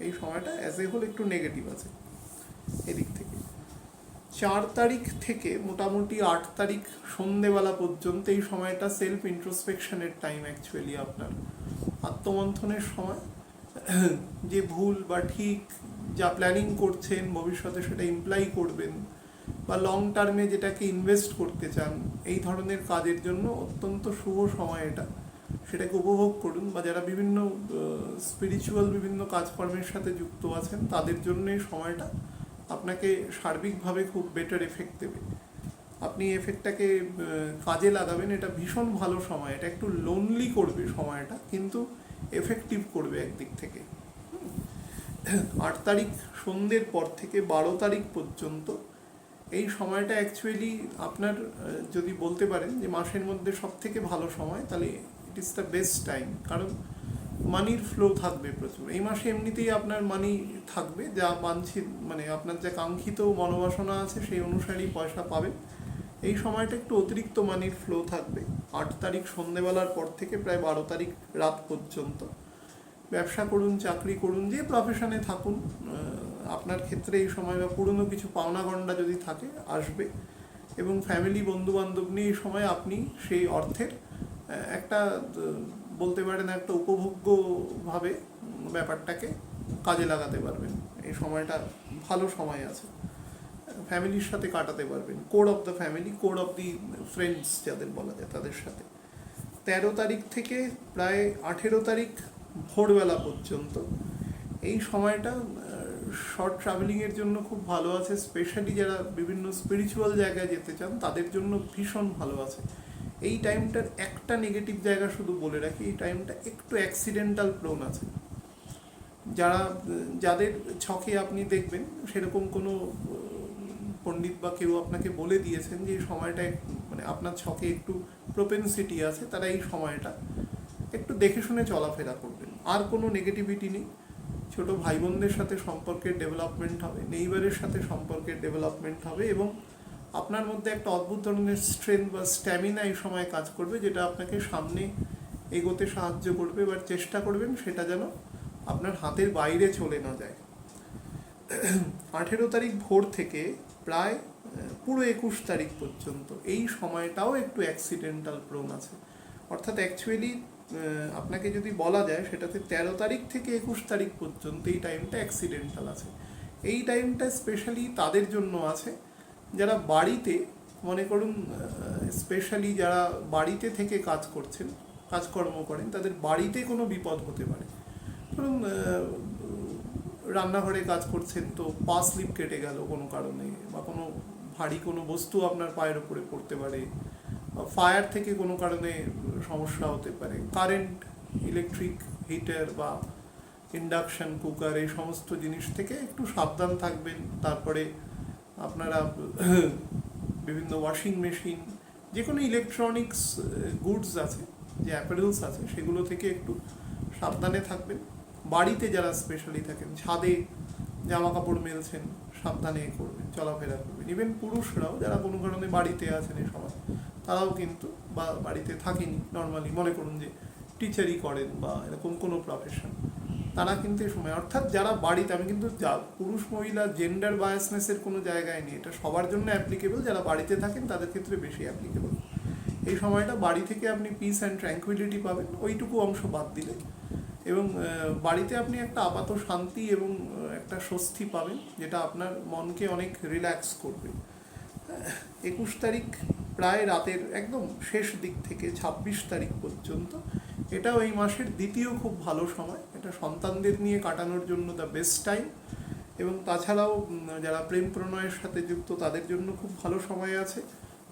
এই সময়টা অ্যাজ এ হোল একটু নেগেটিভ আছে এদিক থেকে। 4 তারিখ থেকে মোটামুটি 8 তারিখ সন্ধেবেলা পর্যন্ত এই সময়টা সেলফ ইন্ট্রোস্পেকশনের টাইম। অ্যাকচুয়ালি আপনার আত্মমন্থনের সময়, যে ভুল বা ঠিক যা প্ল্যানিং করছেন ভবিষ্যতে সেটা ইমপ্লাই করবেন, বা লং টার্মে যেটাকে ইনভেস্ট করতে চান, এই ধরনের কাজের জন্য অত্যন্ত শুভ সময় এটা। সেটাকে উপভোগ করুন। বা যারা বিভিন্ন স্পিরিচুয়াল বিভিন্ন কাজকর্মের সাথে যুক্ত আছেন, তাদের জন্য এই সময়টা আপনাকে সার্বিকভাবে খুব বেটার এফেক্ট দেবে। আপনি এফেক্টটাকে কাজে লাগাবেন, এটা ভীষণ ভালো সময়। এটা একটু লোনলি করবে সময়টা, কিন্তু এফেক্টিভ করবে একদিক থেকে। 8 তারিখ সন্ধ্যের পর থেকে 12 তারিখ পর্যন্ত এই সময়টা অ্যাকচুয়ালি আপনার যদি বলতে পারেন যে মাসের মধ্যে সব থেকে ভালো সময়, তাহলে it is the best time. কারণ মানির ফ্লো থাকবে প্রচুর এই মাসে, এমনিতেই আপনার মানি থাকবে, যা বাঞ্ছিত মানে আপনার যা কাঙ্ক্ষিত মনোবাসনা আছে সেই অনুসারেই পয়সা পাবেন। এই সময়টা একটু অতিরিক্ত মানির ফ্লো থাকবে 8 তারিখ সন্ধ্যেবেলার পর থেকে প্রায় 12 তারিখ রাত পর্যন্ত। ব্যবসা করুন, চাকরি করুন, যে প্রফেশনে থাকুন, আপনার ক্ষেত্রে এই সময় বা পুরনো কিছু পাওনা গণ্ডা যদি থাকে আসবে, এবং ফ্যামিলি বন্ধু বান্ধব নিয়ে এই সময় আপনি সেই অর্থের একটা বলতে পারেন একটা উপভোগ্যভাবে ব্যাপারটাকে কাজে লাগাতে পারবেন। এই সময়টা ভালো সময় আছে, ফ্যামিলির সাথে কাটাতে পারবেন, core of the family, core of the friends যাদের বলা যায় তাদের সাথে। 13 তারিখ থেকে প্রায় 18 তারিখ ভোরবেলা পর্যন্ত এই সময়টা শর্ট ট্রাভেলিংয়ের জন্য খুব ভালো আছে। স্পেশালি যারা বিভিন্ন স্পিরিচুয়াল জায়গায় যেতে চান তাদের জন্য ভীষণ ভালো আছে। এই টাইমটার একটা নেগেটিভ জায়গা শুধু বলে রাখি, এই টাইমটা একটু অ্যাক্সিডেন্টাল প্রোন আছে। যাদের ছকে আপনি দেখবেন সেরকম কোনো পণ্ডিত বা কেউ আপনাকে বলে দিয়েছেন যে এই সময়টা মানে আপনার ছকে একটু প্রোপেন্সিটি আছে, তারা এই সময়টা একটু দেখে শুনে চলাফেরা করবেন। আর কোনো নেগেটিভিটি নেই। ছোট ভাই বোনদের সাথে সম্পর্কের ডেভেলপমেন্ট হবে, নেইবারের সাথে সম্পর্কের ডেভেলপমেন্ট হবে, এবং আপনার মধ্যে একটা অদ্ভুত ধরনের স্ট্রেংথ বা স্ট্যামিনা এই সময় কাজ করবে, যেটা আপনাকে সামনে এগোতে সাহায্য করবে। এবার চেষ্টা করবেন সেটা যেন আপনার হাতের বাইরে চলে না যায়। 18 তারিখ ভোর থেকে প্রায় পুরো 21 তারিখ পর্যন্ত এই সময়টাও একটু অ্যাক্সিডেন্টাল প্রোন আছে। অর্থাৎ অ্যাকচুয়ালি আপনাকে যদি বলা যায় সেটাতে 13 তারিখ থেকে 21 তারিখ পর্যন্ত এই টাইমটা অ্যাক্সিডেন্টাল আছে। এই টাইমটা স্পেশালি তাদের জন্য আছে যারা বাড়িতে, মনে করুন স্পেশালি যারা বাড়িতে থেকে কাজ করছেন, কাজকর্ম করেন, তাদের বাড়িতে কোনো বিপদ হতে পারে। ধরুন রান্নাঘরে কাজ করছেন, তো পা স্লিপ কেটে গেল কোনো কারণে, বা কোনো ভারী কোনো বস্তু আপনার পায়ের উপরে পড়তে পারে, ফায়ার থেকে কোনো কারণে সমস্যা হতে পারে, কারেন্ট, ইলেকট্রিক হিটার বা ইন্ডাকশন কুকার, এই সমস্ত জিনিস থেকে একটু সাবধান থাকবেন। তারপরে আপনারা বিভিন্ন ওয়াশিং মেশিন, যে কোনো ইলেকট্রনিক্স গুডস আছে, যে অ্যাপারেলস আছে, সেগুলো থেকে একটু সাবধানে থাকবেন। বাড়িতে যারা স্পেশালি থাকেন, ছাদে জামা কাপড় মেলছেন, সাবধানে করবেন, চলাফেরা করবেন। ইভেন পুরুষরাও যারা কোনো কারণে বাড়িতে আছেন এই সময়, তারাও কিন্তু, বা বাড়িতে থাকেনি নর্মালি, মনে করুন যে টিচারই করেন বা এরকম কোনো প্রফেশন, তারা কিন্তু এই সময়, অর্থাৎ যারা বাড়িতে, আমি কিন্তু পুরুষ মহিলা জেন্ডার বায়াসনেসের কোনো জায়গায় নেই, এটা সবার জন্য অ্যাপ্লিকেবল। যারা বাড়িতে থাকেন তাদের ক্ষেত্রে বেশি অ্যাপ্লিকেবল। এই সময়টা বাড়ি থেকে আপনি পিস অ্যান্ড ট্র্যাঙ্কুইলিটি পাবেন, ওইটুকু অংশ বাদ দিলে, এবং বাড়িতে আপনি একটা আপাত শান্তি এবং একটা স্বস্তি পাবেন, যেটা আপনার মনকে অনেক রিল্যাক্স করবে। 21 তারিখ প্রায় রাতের একদম শেষ দিক থেকে 26 তারিখ পর্যন্ত, এটাও এই মাসের দ্বিতীয় খুব ভালো সময়। এটা সন্তানদের নিয়ে কাটানোর জন্য দ্য বেস্ট টাইম, এবং তাছাড়াও যারা প্রেম প্রণয়ের সাথে যুক্ত তাদের জন্য খুব ভালো সময় আছে।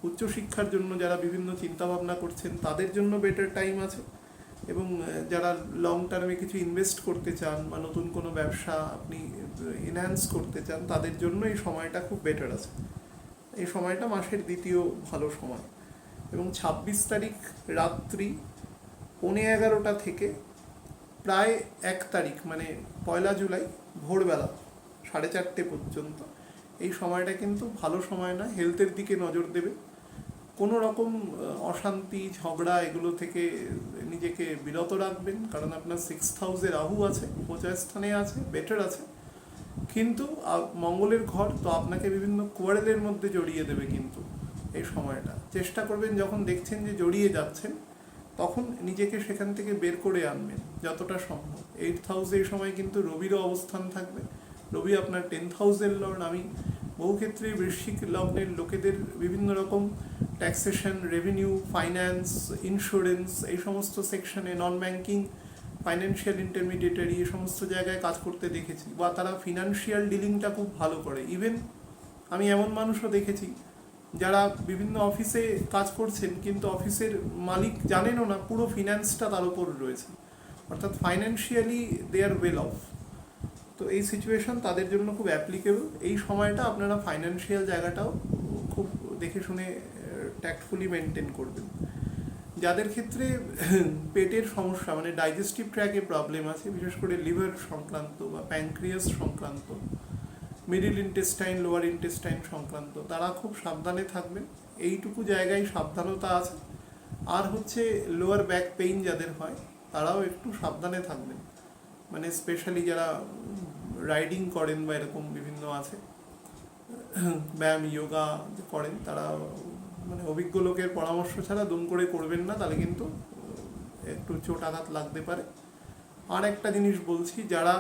উচ্চশিক্ষার জন্য যারা বিভিন্ন চিন্তাভাবনা করছেন তাদের জন্য বেটার টাইম আছে, এবং যারা লং টার্মে কিছু ইনভেস্ট করতে চান বা নতুন কোনো ব্যবসা আপনি এনহ্যান্স করতে চান, তাদের জন্য এই সময়টা খুব বেটার আছে। এই সময়টা মাসের দ্বিতীয় ভালো সময়। এবং 26 তারিখ রাত্রি 11:15 থেকে প্রায় 1 তারিখ মানে 1 জুলাই ভোরবেলা 4:30 পর্যন্ত এই সময়টা কিন্তু ভালো সময় না। হেলথের দিকে নজর দেবে, কোনো রকম অশান্তি, ঝগড়া, এগুলো থেকে নিজেকে বিরত রাখবেন। কারণ আপনার 6th হাউসে রাহু আছে, উপচয় স্থানে আছে, বেটার আছে, কিন্তু মঙ্গলের ঘর তো আপনাকে বিভিন্ন কোয়ারেলের মধ্যে জড়িয়ে দেবে। কিন্তু এই সময়টা চেষ্টা করবেন, যখন দেখছেন যে জড়িয়ে যাচ্ছেন, তখন নিজেকে সেখান থেকে বের করে আনবেন যতটা সম্ভব। 8th হাউসে এই সময় কিন্তু রবিরও অবস্থান থাকবে। রবি আপনার 10th হাউসের লর্ড। আমি বহু ক্ষেত্রে বৃশ্চিক লগ্নের লোকেদের বিভিন্ন রকম ট্যাক্সেশন, রেভিনিউ, ফাইন্যান্স, ইন্স্যুরেন্স, এই সমস্ত সেকশনে, নন ব্যাংকিং, ফাইন্যান্সিয়াল ইন্টারমিডিয়েটারি, এই সমস্ত জায়গায় কাজ করতে দেখেছি, বা তারা ফিনান্সিয়াল ডিলিংটা খুব ভালো করে। ইভেন আমি এমন মানুষও দেখেছি যারা বিভিন্ন অফিসে কাজ করছেন, কিন্তু অফিসের মালিক জানেনও না পুরো ফিনান্সটা তার উপর রয়েছে। অর্থাৎ financially they are well off. তো এই সিচুয়েশন তাদের জন্য খুব অ্যাপ্লিকেবল। এই সময়টা আপনারা ফাইন্যান্সিয়াল জায়গাটাও খুব দেখে শুনে ট্যাক্টফুলি মেনটেন করবেন। যাদের ক্ষেত্রে পেটের সমস্যা মানে ডাইজেস্টিভ ট্র্যাকে প্রবলেম আছে, বিশেষ করে লিভার সংক্রান্ত বা প্যানক্রিয়াস সংক্রান্ত, মিডিল ইন্টেস্টাইন, লোয়ার ইন্টেস্টাইন সংক্রান্ত, তারা খুব সাবধানে থাকবেন। এইটুকু জায়গায় সাবধানতা আছে। আর হচ্ছে লোয়ার ব্যাক পেইন যাদের হয় তারাও একটু সাবধানে থাকবেন, মানে স্পেশালি যারা রাইডিং করেন বা এরকম বিভিন্ন আছে ব্যায়াম যোগা করেন, তারা মানে অভিজ্ঞ লোকের পরামর্শ ছাড়া দুম করে করবেন না, তাহলে কিন্তু একটু চোট আঘাত লাগতে পারে। আর একটা জিনিস বলছি, যারা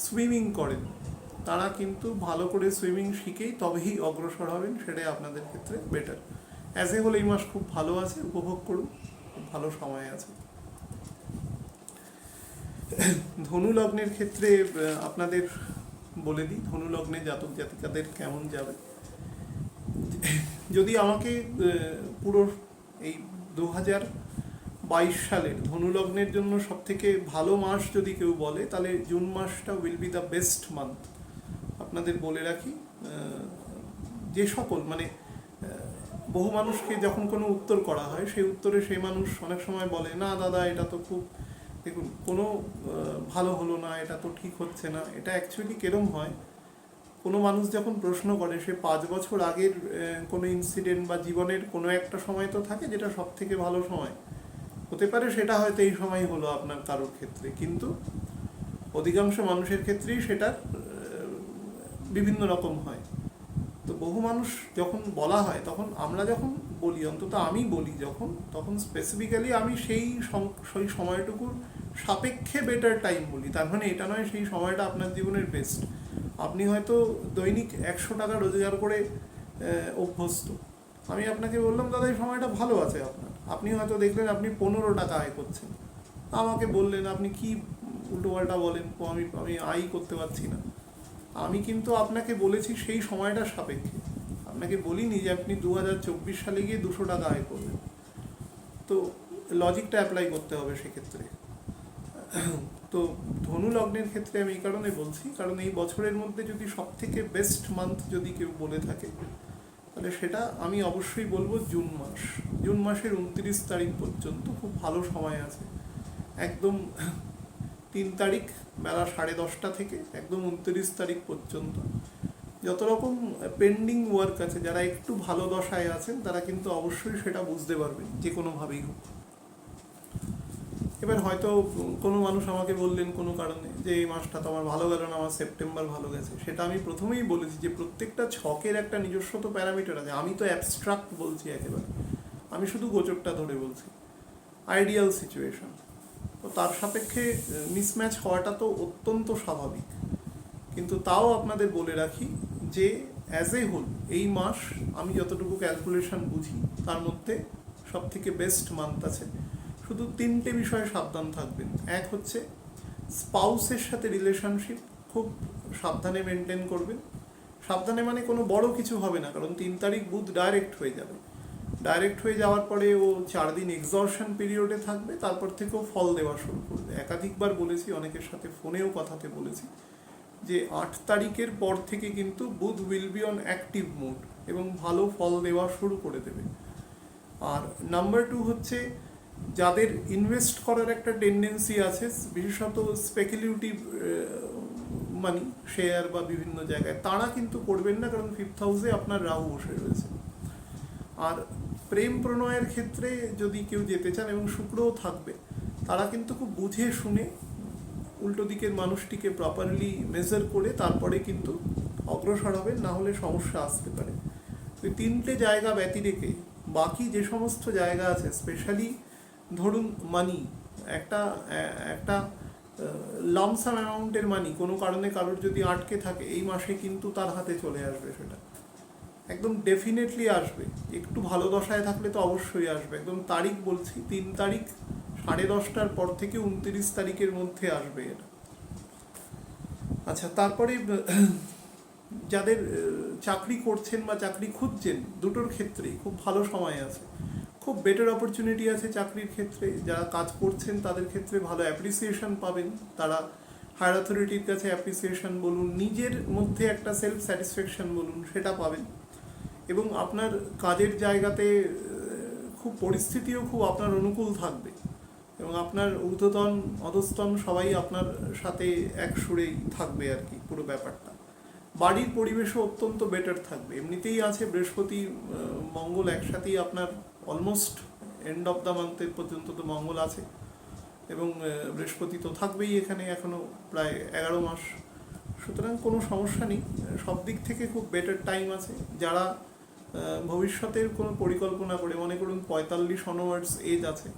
সুইমিং করেন তারা কিন্তু ভালো করে সুইমিং শিখেই তবেই অগ্রসর হবেন, সেটাই আপনাদের ক্ষেত্রে বেটার। অ্যাজ এ হোল এই মাস খুব ভালো আছে, উপভোগ করুন, খুব ভালো সময় আছে। ধনু লগ্নের ক্ষেত্রে আপনাদের বলে দিই, ধনু লগ্নে জাতক জাতিকাদের কেমন যাবে। যদি আমাকে পুরো এই 2022 সালের ধনু লগ্নের জন্য সব থেকে ভালো মাস যদি কেউ বলে, তাহলে জুন মাসটা will be the best month. আপনাদের বলে রাখি, যে সকল মানে বহু মানুষকে যখন কোনো উত্তর করা হয়, সেই উত্তরে সেই মানুষ অনেক সময় বলে, না দাদা এটা তো খুব, দেখুন কোনো ভালো হলো না, এটা তো ঠিক হচ্ছে না। এটা অ্যাকচুয়ালি কেরম হয়, কোনো মানুষ যখন প্রশ্ন করে, সে 5 বছর আগের কোনো ইনসিডেন্ট বা জীবনের কোনো একটা সময় তো থাকে যেটা সব থেকে ভালো সময় হতে পারে, সেটা হয়তো এই সময় হলো আপনার কারোর ক্ষেত্রে, কিন্তু অধিকাংশ মানুষের ক্ষেত্রেই সেটা বিভিন্ন রকম হয়। তো বহু মানুষ যখন বলা হয়, তখন আমরা যখন বলি, অন্তত আমি বলি যখন, তখন স্পেসিফিক্যালি আমি সেই সময়টুকুর সাপেক্ষে বেটার টাইম বলি। তার মানে এটা নয় সেই সময়টা আপনার জীবনের বেস্ট। আপনি হয়তো দৈনিক 100 টাকা রোজগার করে অভ্যস্ত, আমি আপনাকে বললাম দাদা এই সময়টা ভালো আছে আপনার, আপনি হয়তো দেখলেন আপনি 15 টাকা আয় করছেন, আমাকে বললেন আপনি কি উল্টোপাল্টা বলেন, আমি আয় করতে পারছি না। আমি কিন্তু আপনাকে বলেছি সেই সময়টার সাপেক্ষে, আপনাকে বলিনি যে আপনি 2024 সালে গিয়ে 200 টাকা আয় করবেন। তো লজিকটা অ্যাপ্লাই করতে হবে সেক্ষেত্রে। তো ধনু লগ্নের ক্ষেত্রে আমি এই কারণে বলছি, কারণ এই বছরের মধ্যে যদি সব থেকে বেস্ট মান্থ যদি কেউ বলে থাকে, তাহলে সেটা আমি অবশ্যই বলবো জুন মাস। জুন মাসের 29 তারিখ পর্যন্ত খুব ভালো সময় আছে। একদম 3 তারিখ বেলা 10:30 থেকে একদম 29 তারিখ পর্যন্ত যত রকম পেন্ডিং ওয়ার্ক আছে, যারা একটু ভালো দশায় আছেন তারা কিন্তু অবশ্যই সেটা বুঝতে পারবেন, যে কোনোভাবেই হোক। এবার হয়তো কোনো মানুষ আমাকে বললেন কোনো কারণে যে এই মাসটা তো আমার ভালো গেল না, আমার সেপ্টেম্বর ভালো গেছে। সেটা আমি প্রথমেই বলেছি যে প্রত্যেকটা ছকের একটা নিজস্ব তো প্যারামিটার আছে। আমি তো অ্যাবস্ট্রাক্ট বলছি একেবারে, আমি শুধু গোচরটা ধরে বলছি, আইডিয়াল সিচুয়েশন। তো তার সাপেক্ষে মিসম্যাচ হওয়াটা তো অত্যন্ত স্বাভাবিক। কিন্তু তাও আপনাদের বলে রাখি যে অ্যাজ এ হোল এই মাস আমি যতটুকু ক্যালকুলেশন বুঝি তার মধ্যে সব থেকে বেস্ট মান্থ আছে। শুধু 3টে বিষয়ে সাবধান থাকবেন। এক হচ্ছে স্পাউসের সাথে রিলেশনশিপ খুব সাবধানে মেনটেন করবেন। সাবধানে মানে কোনো বড় কিছু হবে না, কারণ 3 তারিখ বুধ ডাইরেক্ট হয়ে যাবে। ডাইরেক্ট হয়ে যাওয়ার পরে ও 4 দিন এক্সজর্শন পিরিয়ডে থাকবে, তারপর থেকেও ফল দেওয়া শুরু করবে। একাধিকবার বলেছি, অনেকের সাথে ফোনেও কথাতে বলেছি যে 8 তারিখের পর থেকে কিন্তু Budh will be on active mood এবং ভালো ফল দেওয়া শুরু করে দেবে। আর নাম্বার 2 হচ্ছে যাদের ইনভেস্ট করার একটা টেন্ডেন্সি আছে, বিশেষত স্পেকুলেটিভ মানি, শেয়ার বা বিভিন্ন জায়গায়, তারা কিন্তু করবেন না, কারণ 5th হাউসে আপনার রাহু বসে রয়েছে। আর প্রেম প্রণয়ের ক্ষেত্রে যদি কেউ যেতে চান, এবং শুক্রও থাকবে, তারা কিন্তু খুব বুঝে শুনে উল্টো দিকের মানুষটিকে প্রপারলি মেজার করে তারপরে কিন্তু অগ্রসর হবেন, না হলে সমস্যা আসতে পারে। তো 3টে জায়গা ব্যতি রেখে বাকি যে সমস্ত জায়গা আছে, স্পেশালি ধরুন মানি, একটা একটা লামসাম অ্যামাউন্টের মানি কোনো কারণে কারোর যদি আটকে থাকে, এই মাসে কিন্তু তার হাতে চলে আসবে, সেটা একদম ডেফিনেটলি আসবে। একটু ভালো দশায় থাকলে তো অবশ্যই আসবে। একদম তারিখ বলছি, 3 তারিখ 10:30টার পর থেকে 29 তারিখের মধ্যে আসবে এটা। আচ্ছা, তারপরে যাদের চাকরি করছেন বা চাকরি খুঁজছেন, দুটোর ক্ষেত্রেই খুব ভালো সময় আছে। খুব বেটার অপরচুনিটি আছে চাকরির ক্ষেত্রে, যারা কাজ করছেন তাদের ক্ষেত্রে ভালো অ্যাপ্রিসিয়েশন পাবেন, তারা হায়ার অথরিটির কাছে অ্যাপ্রিসিয়েশন বলুন, নিজের মধ্যে একটা সেলফ স্যাটিসফ্যাকশন বলুন, সেটা পাবেন। এবং আপনার কাজের জায়গাতে খুব পরিস্থিতিও খুব আপনার অনুকূল থাকবে, এবং আপনার ঊর্ধ্বতন অধস্তন সবাই আপনার সাথে এক সুরেই থাকবে আর কি পুরো ব্যাপারটা। বাড়ির পরিবেশও অত্যন্ত বেটার থাকবে, এমনিতেই আছে বৃহস্পতি মঙ্গল একসাথেই আপনার অলমোস্ট এন্ড অফ দ্য মান্থের পর্যন্ত তো মঙ্গল আছে, এবং বৃহস্পতি তো থাকবেই এখানে এখনো প্রায় 11 মাস। সুতরাং কোনো সমস্যা নেই, সব দিক থেকে খুব বেটার টাইম আছে। যারা ভবিষ্যতের কোনো পরিকল্পনা করে, মনে করুন 45 অনওয়ার্ডস এজ আছে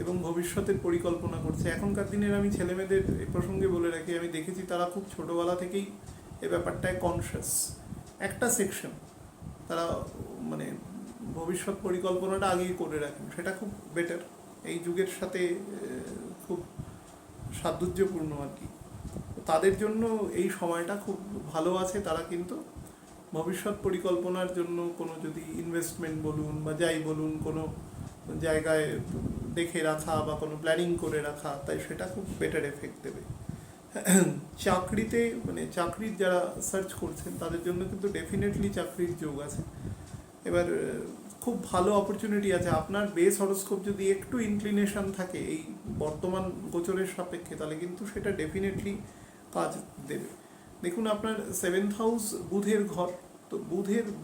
এবং ভবিষ্যতের পরিকল্পনা করছে, এখনকার দিনের আমি ছেলেমেয়েদের এ প্রসঙ্গে বলে রাখি, আমি দেখেছি তারা খুব ছোটোবেলা থেকেই এ ব্যাপারটায় কনসিয়াস। একটা সেকশন তারা মানে ভবিষ্যৎ পরিকল্পনাটা আগেই করে রাখেন, সেটা খুব বেটার, এই যুগের সাথে খুব সাদুর্যপূর্ণ আর কি। তাদের জন্য এই সময়টা খুব ভালো আছে, তারা কিন্তু ভবিষ্যৎ পরিকল্পনার জন্য কোনো যদি ইনভেস্টমেন্ট বলুন বা যাই বলুন, কোনো জায়গায় দেখে রাখা বা কোনো প্ল্যানিং করে রাখা, তাই সেটা খুব বেটার এফেক্ট দেবে। চাকরিতে মানে চাকরির যারা সার্চ করছেন তাদের জন্য কিন্তু ডেফিনেটলি চাকরির যোগ আছে। এবার খুব ভালো অপরচুনিটি আছে, আপনার বেস হরোস্কোপ যদি একটু ইনক্লিনেশন থাকে এই বর্তমান গোচরের সাপেক্ষে, তাহলে কিন্তু সেটা ডেফিনেটলি কাজ দেবে। দেখুন, আপনার 7th হাউস বুধের ঘর, তো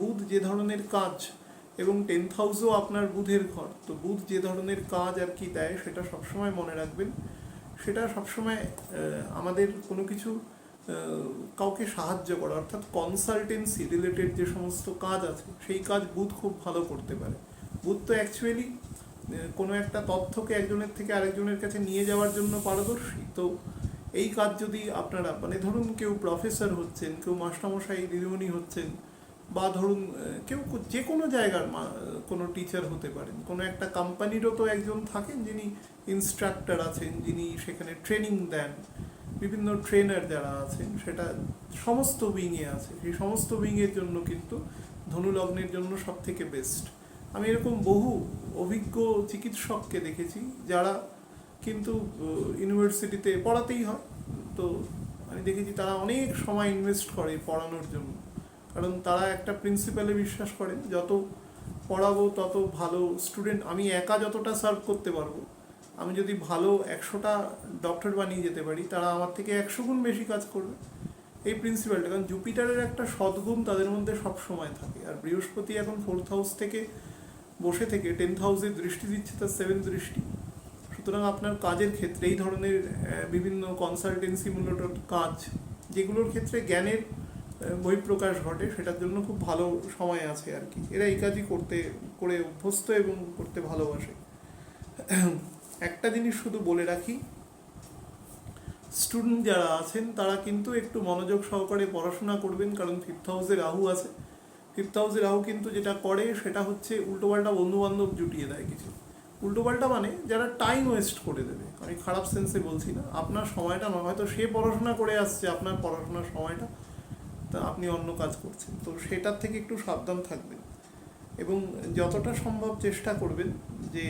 বুধ যে ধরনের কাজ, এবং 10th হাউসও আপনার বুধের ঘর, তো বুধ যে ধরনের কাজ আর কি দেয় সেটা সবসময় মনে রাখবেন। সেটা সবসময় আমাদের কোনো কিছু কাউকে সাহায্য করা, অর্থাৎ কনসালটেন্সি রিলেটেড যে সমস্ত কাজ আছে সেই কাজ বুধ খুব ভালো করতে পারে। বুধ তো অ্যাকচুয়ালি কোনো একটা তথ্যকে একজনের থেকে আরেকজনের কাছে নিয়ে যাওয়ার জন্য পারদর্শী। তো এই কাজ যদি আপনারা মানে ধরুন কেউ প্রফেসর হচ্ছেন, কেউ মাস্টারমশাই দিদিমণি হচ্ছেন, বা ধরুন কেউ যে কোনো জায়গার কোনো টিচার হতে পারেন, কোনো একটা কোম্পানিরও তো একজন থাকেন যিনি ইনস্ট্রাক্টর আছেন, যিনি সেখানে ট্রেনিং দেন, বিভিন্ন ট্রেনার যারা আছেন, সেটা সমস্ত উইংয়ে আছে। সেই সমস্ত উইংয়ের জন্য কিন্তু ধনু লগ্নের জন্য সব থেকে বেস্ট। আমি এরকম বহু অভিজ্ঞ চিকিৎসককে দেখেছি যারা কিন্তু ইউনিভার্সিটিতে পড়াতেই হয়, তো আমি দেখেছি তারা অনেক সময় ইনভেস্ট করে পড়ানোর জন্য, কারণ তারা একটা প্রিন্সিপালে বিশ্বাস করেন, যত পড়াবো তত ভালো স্টুডেন্ট, আমি একা যতটা সার্ভ করতে পারবো, আমি যদি ভালো 100টা ডক্টর বানিয়ে যেতে পারি, তারা আমার থেকে 100 গুণ বেশি কাজ করবে। এই প্রিন্সিপালটা, কারণ জুপিটারের একটা সদ্গুণ তাদের মধ্যে সব সময় থাকে, আর বৃহস্পতি এখন 4th হাউস থেকে বসে থেকে 10th হাউসে দৃষ্টি দিচ্ছে, তার 7th দৃষ্টি। সুতরাং আপনার কাজের ক্ষেত্রে এই ধরনের বিভিন্ন কনসালটেন্সিমূলক কাজ, যেগুলোর ক্ষেত্রে জ্ঞানের বহিঃপ্রকাশ ঘটে, সেটার জন্য খুব ভালো সময় আছে আর কি। এরা এই কাজই করে অভ্যস্ত এবং করতে ভালোবাসে। একটা জিনিস শুধু বলে রাখি, স্টুডেন্ট যারা আছেন তারা কিন্তু একটু মনোযোগ সহকারে পড়াশোনা করবেন, কারণ 5th হাউসে রাহু আছে। 5th হাউসে রাহু কিন্তু যেটা করে সেটা হচ্ছে উল্টোপাল্টা বন্ধুবান্ধব জুটিয়ে দেয় কিছু। উল্টোপাল্টা মানে যারা টাইম ওয়েস্ট করে দেবে, আমি খারাপ সেন্সে বলছি না, আপনার সময়টা নয়, হয়তো সে পড়াশোনা করে আসছে, আপনার পড়াশোনার সময়টা তা আপনি অন্য কাজ করছেন, তো সেটার থেকে একটু সাবধান থাকবেন। এবং যতটা সম্ভব চেষ্টা করবেন যে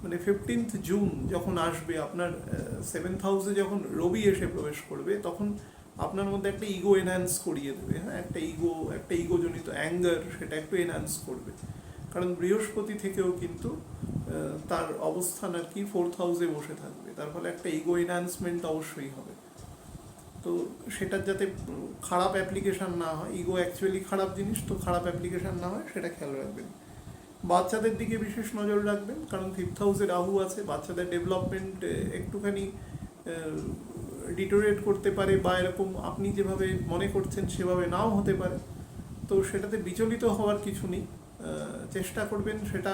মানে 15th জুন যখন আসবে, আপনার 7th হাউসে যখন রবি এসে প্রবেশ করবে, তখন আপনার মধ্যে একটা ইগো এনহ্যান্স করিয়ে দেবে। হ্যাঁ, একটা ইগোজনিত অ্যাঙ্গার, সেটা একটু এনহ্যান্স করবে, কারণ বৃহস্পতি থেকেও কিন্তু তার অবস্থান আর কি 4th হাউসে বসে থাকবে, তার ফলে একটা ইগো এনহ্যান্সমেন্ট অবশ্যই হবে। তো সেটার যাতে খারাপ অ্যাপ্লিকেশান না হয়, ইগো অ্যাকচুয়ালি খারাপ জিনিস, তো খারাপ অ্যাপ্লিকেশান না হয় সেটা খেয়াল রাখবেন। বাচ্চাদের দিকে বিশেষ নজর রাখবেন, কারণ 5th হাউসে রাহু আছে, বাচ্চাদের ডেভেলপমেন্ট একটুখানি ডিটোরেট করতে পারে, বা এরকম আপনি যেভাবে মনে করছেন সেভাবে নাও হতে পারে, তো সেটাতে বিচলিত হওয়ার কিছু নেই। চেষ্টা করবেন, সেটা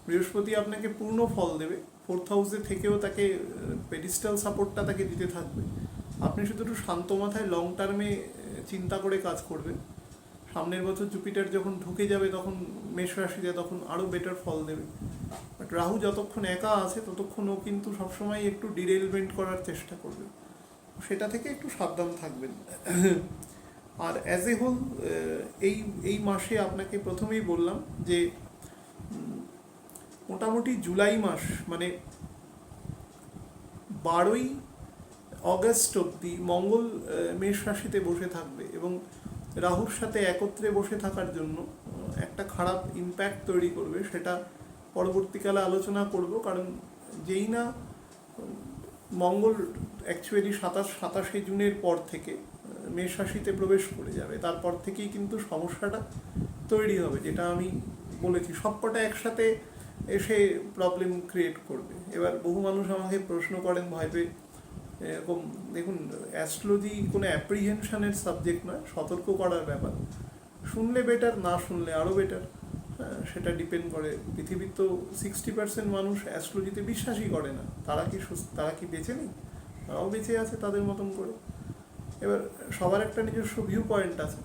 বৃহস্পতি আপনাকে পূর্ণ ফল দেবে, 4th হাউসে থেকেও তাকে পেডিস্টাল সাপোর্টটা তাকে দিতে থাকবে। আপনি শুধু একটু শান্ত মাথায় লং টার্মে চিন্তা করে কাজ করবেন। সামনের বছর জুপিটার যখন ঢুকে যাবে তখন মেষ রাশিতে, তখন আরও বেটার ফল দেবে। বাট রাহু যতক্ষণ একা আছে ততক্ষণ ও কিন্তু সবসময় একটু ডিরেলমেন্ট করার চেষ্টা করবে, সেটা থেকে একটু সাবধান থাকবেন। আর অ্যাজ এ হোল এই মাসে আপনাকে প্রথমেই বললাম যে মোটামুটি জুলাই মাস মানে 12ই অগস্ট অব্দি মঙ্গল মেষ রাশিতে বসে থাকবে এবং রাহুর সাথে একত্রে বসে থাকার জন্য একটা খারাপ ইম্প্যাক্ট তৈরি করবে, সেটা পরবর্তীকালে আলোচনা করব। কারণ যেই না মঙ্গল অ্যাকচুয়ালি 27শে জুনের পর থেকে মেষ রাশিতে প্রবেশ করে যাবে, তারপর থেকেই কিন্তু সমস্যাটা তৈরি হবে, যেটা আমি বলেছি সবকটা একসাথে এসে প্রবলেম ক্রিয়েট করবে। এবার বহু মানুষ আমাকে প্রশ্ন করেন ভয় পেয়ে, এরকম দেখুন অ্যাস্ট্রোলজি কোনো অ্যাপ্রিহেনশনের সাবজেক্ট নয়, সতর্ক করার ব্যাপার। শুনলে বেটার, না শুনলে আরও বেটার, হ্যাঁ সেটা ডিপেন্ড করে। পৃথিবীর তো 60% মানুষ অ্যাস্ট্রোলজিতে বিশ্বাসই করে না, তারা কি বেঁচে নেই? তারাও বেঁচে আছে তাদের মতন করে। এবার সবার একটা নিজস্ব ভিউ পয়েন্ট আছে,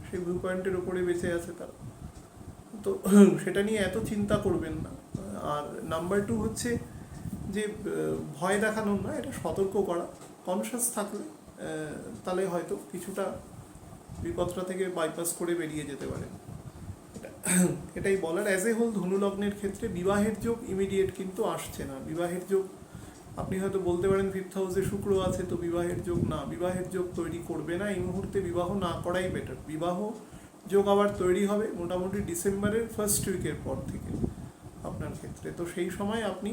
সেই ভিউ পয়েন্টের উপরে বেঁচে আছে তারা, তো সেটা নিয়ে এত চিন্তা করবেন না। আর নাম্বার 2 হচ্ছে যে ভয় দেখানোর না, এটা সতর্ক করা। কনসিয়াস থাকলে তাহলে হয়তো কিছুটা বিপদটা থেকে বাইপাস করে বেরিয়ে যেতে পারে। এটাই বলার। অ্যাজ এ হোল ধনু লগ্নের ক্ষেত্রে বিবাহের যোগ ইমিডিয়েট কিন্তু আসছে না। বিবাহের যোগ আপনি হয়তো বলতে পারেন 5th হাউসে শুক্র আছে, তো বিবাহের যোগ না, বিবাহের যোগ তৈরি করবে না এই মুহূর্তে, বিবাহ না করাই বেটার। বিবাহ যোগ আবার তৈরি হবে মোটামুটি ডিসেম্বরের ফার্স্ট উইকের পর থেকে আপনার ক্ষেত্রে, তো সেই সময় আপনি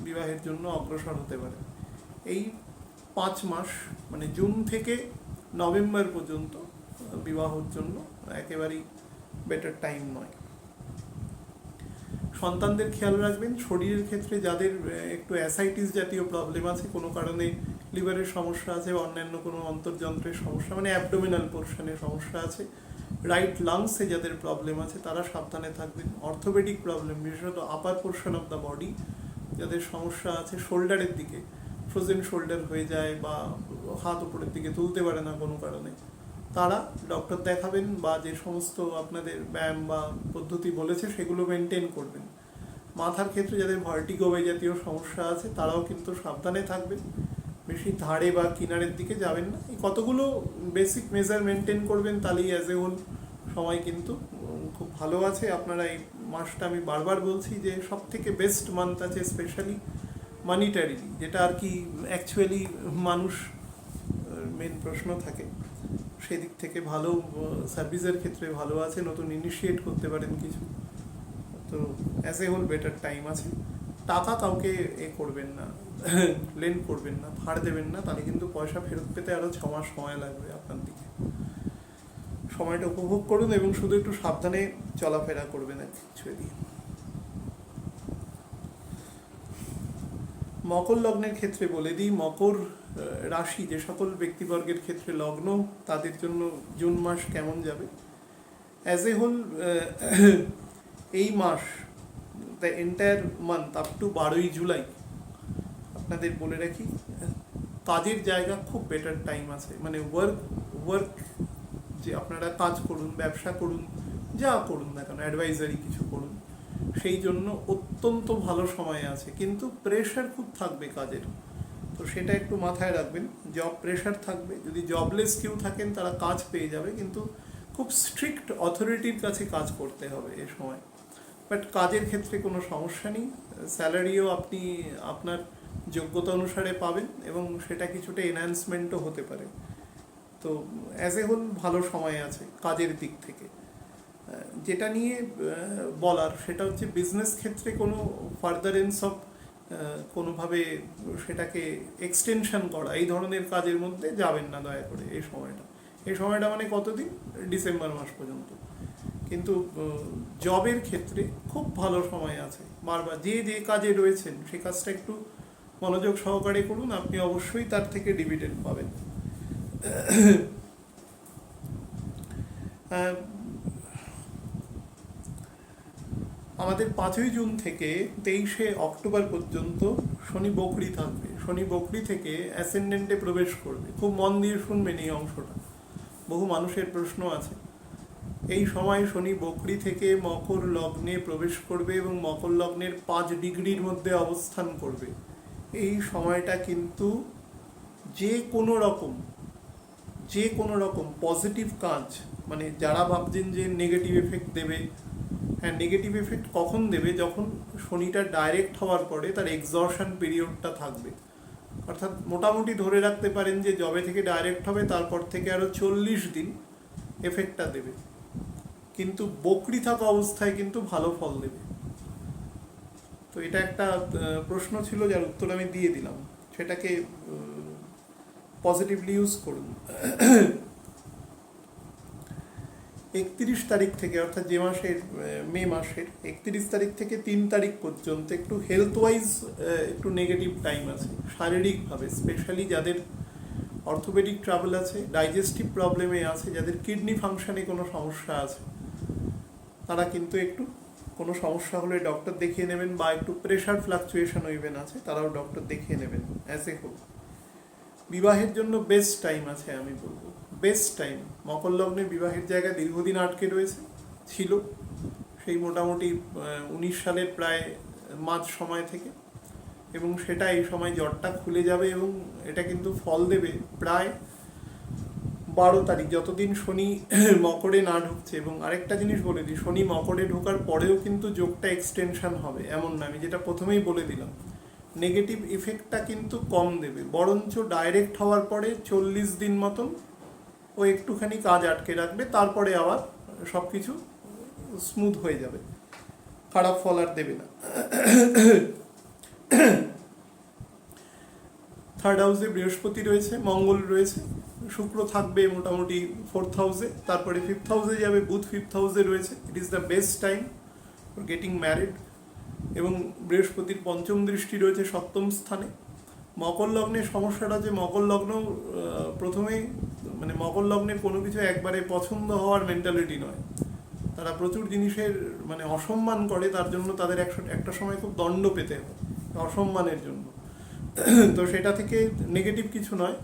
বিবাহের জন্য অগ্রসর হতে পারেন। এই 5 মাস মানে জুন থেকে নভেম্বর পর্যন্ত বিবাহের জন্য একেবারেই বেটার টাইম নয়। সন্তানদের খেয়াল রাখবেন। শরীরের ক্ষেত্রে যাদের একটু অ্যাসাইটিস জাতীয় প্রবলেম আছে, কোনো কারণে লিভারের সমস্যা আছে, অন্যান্য কোনো অন্তর্যন্ত্রের সমস্যা মানে অ্যাবডোমিনাল পোর্শনের সমস্যা আছে, রাইট লাংসে যাদের প্রবলেম আছে তারা সাবধানে থাকবেন। অর্থোপেডিক প্রবলেম বিশেষত আপার পোর্শন অফ দ্য বডি যাদের সমস্যা আছে, শোল্ডারের দিকে ফ্রোজেন শোল্ডার হয়ে যায় বা হাত উপরের দিকে তুলতে পারে না কোনো কারণে, তারা ডক্টর দেখাবেন বা যে সমস্ত আপনাদের ব্যায়াম বা পদ্ধতি বলেছে সেগুলো মেনটেন করবেন। মাথার ক্ষেত্রে যাদের ভার্টিগো জাতীয় সমস্যা আছে তারাও কিন্তু সাবধানে থাকবেন, বেশি ধারে বা কিনারের দিকে যাবেন না। এই কতগুলো বেসিক মেজার মেনটেন করবেন, তাহলেই অ্যাজ এ হোল সময় কিন্তু খুব ভালো আছে। আপনারা এই মাসটা আমি বারবার বলছি যে সব থেকে বেস্ট মান্থ আছে, স্পেশালি মানিটারিলি, যেটা আর কি অ্যাকচুয়ালি মানুষ মেন প্রশ্ন থাকে, সেদিক থেকে ভালো। সার্ভিসের ক্ষেত্রে ভালো আছে, নতুন ইনিশিয়েট করতে পারেন কিছু, তো as a whole better time আছে। টাকা কাউকে করবেন না, লেন্ড করবেন না, ধার দেবেন না, তাহলে কিন্তু পয়সা ফেরত পেতে আরও 6 মাস সময় লাগবে আপনার দিকে। সময়টা উপভোগ করুন এবং শুধু একটু সাবধানে চলাফেরা করবেন অ্যাকচুয়ালি। মকর লগ্নের ক্ষেত্রে বলে দিই, মকর রাশি যে সকল ব্যক্তিবর্গের ক্ষেত্রে লগ্ন, তাদের জন্য জুন মাস কেমন যাবে। অ্যাজ এ হোল এই মাস, the entire month up to 12ই জুলাই, আপনাদের বলে রাখি কাজের জায়গা খুব বেটার টাইম আছে। মানে ওয়ার্ক যে আপনারা কাজ করুন, ব্যবসা করুন, যা করুন না কেন, অ্যাডভাইজারি কিছু করুন, সেই জন্য অত্যন্ত ভালো সময় আছে। কিন্তু প্রেশার খুব থাকবে কাজের, তো সেটা একটু মাথায় রাখবেন। জব প্রেশার থাকবে, যদি জবলেস কেউ থাকেন তারা কাজ পেয়ে যাবে, কিন্তু খুব স্ট্রিক্ট অথরিটির কাছে কাজ করতে হবে এ সময়। বাট কাজের ক্ষেত্রে কোনো সমস্যা নেই, স্যালারিও আপনি আপনার যোগ্যতা অনুসারে পাবেন এবং সেটা কিছুটা এনহ্যান্সমেন্টও হতে পারে। তো অ্যাজ এ হোল ভালো সময় আছে কাজের দিক থেকে। যেটা নিয়ে বলার সেটা হচ্ছে বিজনেস ক্ষেত্রে কোনো ফার্দারেন্স অফ কোনোভাবে সেটাকে এক্সটেনশন করা, এই ধরনের কাজের মধ্যে যাবেন না দয়া করে এই সময়টা মানে কতদিন, ডিসেম্বর মাস পর্যন্ত। কিন্তু জবের ক্ষেত্রে খুব ভালো সময় আছে। বারবার যে কাজে রয়েছেন সেই কাজটা একটু মনোযোগ সহকারে করুন, আপনি অবশ্যই তার থেকে ডিভিডেন্ড পাবেন। আমাদের 5ই জুন থেকে 23শে অক্টোবর পর্যন্ত শনি বকরি থাকবে। শনি বকরি থেকে অ্যাসেন্ডেন্টে প্রবেশ করবে। খুব মন দিয়ে শুনবেন এই অংশটা, বহু মানুষের প্রশ্ন আছে। এই সময় শনি বকরি থেকে মকর লগ্নে প্রবেশ করবে এবং মকর লগ্নের 5 ডিগ্রির মধ্যে অবস্থান করবে। এই সময়টা কিন্তু যে কোনো রকম পজিটিভ কাজ, মানে যারা ভাবছেন যে নেগেটিভ এফেক্ট দেবে, হ্যাঁ, নেগেটিভ এফেক্ট কখন দেবে? যখন শনিটা ডাইরেক্ট হওয়ার পরে তার এক্সজশন পিরিয়ডটা থাকবে। অর্থাৎ মোটামুটি ধরে রাখতে পারেন যে যবে থেকে ডাইরেক্ট হবে তারপর থেকে আরও 40 দিন এফেক্টটা দেবে, কিন্তু বকরি থাকা অবস্থায় কিন্তু ভালো ফল দেবে। তো এটা একটা প্রশ্ন ছিল যার উত্তর আমি দিয়ে দিলাম, সেটাকে পজিটিভলি ইউজ করুন। 31 তারিখ থেকে, অর্থাৎ যে মাসের মে মাসের 31 তারিখ থেকে 3 তারিখ পর্যন্ত একটু হেলথ ওয়াইজ একটু নেগেটিভ টাইম আছে শারীরিকভাবে, স্পেশালি যাদের অর্থোপেডিক ট্রাবল আছে, ডাইজেস্টিভ প্রবলেমে আছে, যাদের কিডনি ফাংশনে কোনো সমস্যা আছে, তারা কিন্তু একটু কোনো সমস্যা হলে ডক্টর দেখিয়ে নেবেন, বা একটু প্রেশার ফ্লাকচুয়েশন ইভেন আছে তারাও ডক্টর দেখিয়ে নেবেন অ্যাজ এ হোল। বিবাহের জন্য বেস্ট টাইম আছে আমি বলবো, বেস্ট টাইম। মকর লগ্নে বিবাহের জায়গা দীর্ঘদিন আটকে রয়েছে, ছিল সেই মোটামুটি 19 সালের প্রায় মাঝ সময় থেকে, এবং সেটা এই সময় জটটা খুলে যাবে, এবং এটা কিন্তু ফল দেবে প্রায় 12 তারিখ, যতদিন শনি মকরে না ঢুকছে। এবং আরেকটা জিনিস বলে দিই, শনি মকরে ঢোকার পরেও কিন্তু যোগটা এক্সটেনশন হবে এমন না, আমি যেটা প্রথমেই বলে দিলাম, নেগেটিভ ইফেক্টটা কিন্তু কম দেবে, বরঞ্চ ডাইরেক্ট হওয়ার পরে 40 দিন মতন ও একটুখানি কাজ আটকে রাখবে, তারপরে আবার সব কিছু স্মুথ হয়ে যাবে, খারাপ ফল আর দেবে না। 3rd হাউসে বৃহস্পতি রয়েছে, মঙ্গল রয়েছে, শুক্র থাকবে মোটামুটি 4th হাউসে, তারপরে 5th হাউসে যাবে, বুধ 5th হাউসে রয়েছে। It is the best time for getting married, এবং বৃহস্পতির পঞ্চম দৃষ্টি রয়েছে 7ম স্থানে। মকর লগ্নের সমস্যাটা যে মকর লগ্ন প্রথমেই, মানে মকর লগ্নের কোনো কিছু একবারে পছন্দ হওয়ার মেন্টালিটি নয়, তারা প্রচুর জিনিসের মানে অসম্মান করে, তার জন্য তাদের একটা সময় খুব দণ্ড পেতে হয় অসম্মানের জন্য। তো সেটা থেকে নেগেটিভ কিছু নয়,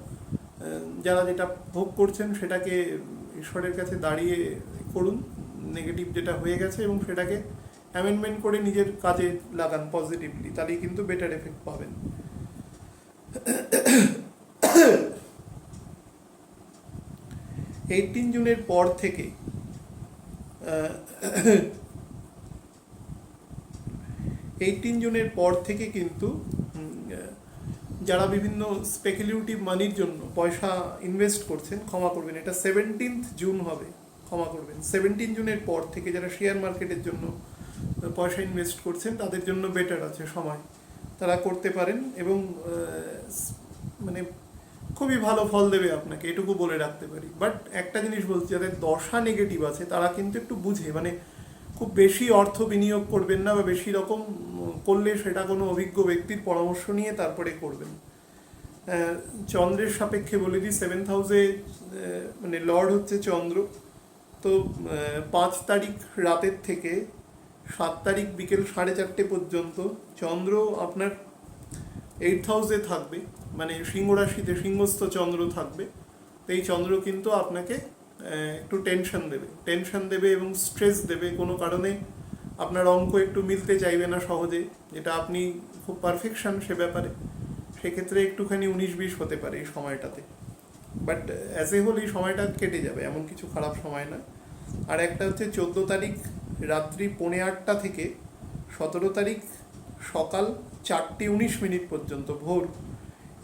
যারা যেটা ভোগ করছেন সেটাকে ঈশ্বরের কাছে দাঁড়িয়ে করুন, নেগেটিভ যেটা হয়ে গেছে, এবং সেটাকে অ্যামেন্ডমেন্ট করে নিজের কাজে লাগান পজিটিভলি, তাহলেই কিন্তু বেটার এফেক্ট পাবেন। 18 জুনের পর থেকে 18 জুনের পর থেকে কিন্তু যারা বিভিন্ন স্পেকুলেটিভ মানির জন্য পয়সা ইনভেস্ট করছেন, ক্ষমা করবেন, এটা 17th জুন হবে, ক্ষমা করবেন, 17 জুনের পর থেকে যারা শেয়ার মার্কেটের জন্য পয়সা ইনভেস্ট করছেন তাদের জন্য বেটার আছে সময়, তারা করতে পারেন, এবং মানে খুবই ভালো ফল দেবে আপনাকে, এটুকু বলে রাখতে পারি। বাট একটা জিনিস বলছি, যাদের দশা নেগেটিভ আছে তারা কিন্তু একটু বুঝে, মানে খুব বেশি অর্থ বিনিয়োগ করবেন না, বা বেশি রকম করলে সেটা কোনো অভিজ্ঞ ব্যক্তির পরামর্শ নিয়ে তারপরে করবেন। চন্দ্রের সাপেক্ষে বলে দিই, 7th হাউসে মানে লর্ড হচ্ছে চন্দ্র, তো 5 তারিখ রাতের থেকে 7 তারিখ বিকেল 4:30 পর্যন্ত চন্দ্র আপনার 8th হাউসে থাকবে, মানে সিংহ রাশিতে সিংহস্থ চন্দ্র থাকবে। তো এই চন্দ্র কিন্তু আপনাকে একটু টেনশন দেবে এবং স্ট্রেস দেবে, কোনো কারণে আপনার অঙ্ক একটু মিলতে চাইবে না সহজে, যেটা আপনি খুব পারফেকশন সে ব্যাপারে, সেক্ষেত্রে একটুখানি 19-20 হতে পারে এই সময়টাতে। বাট অ্যাজ এ হোল এই সময়টা কেটে যাবে, এমন কিছু খারাপ সময় না। আর একটা হচ্ছে 14 তারিখ রাত্রি 8:45 থেকে 17 তারিখ সকাল 4:19 পর্যন্ত ভোর,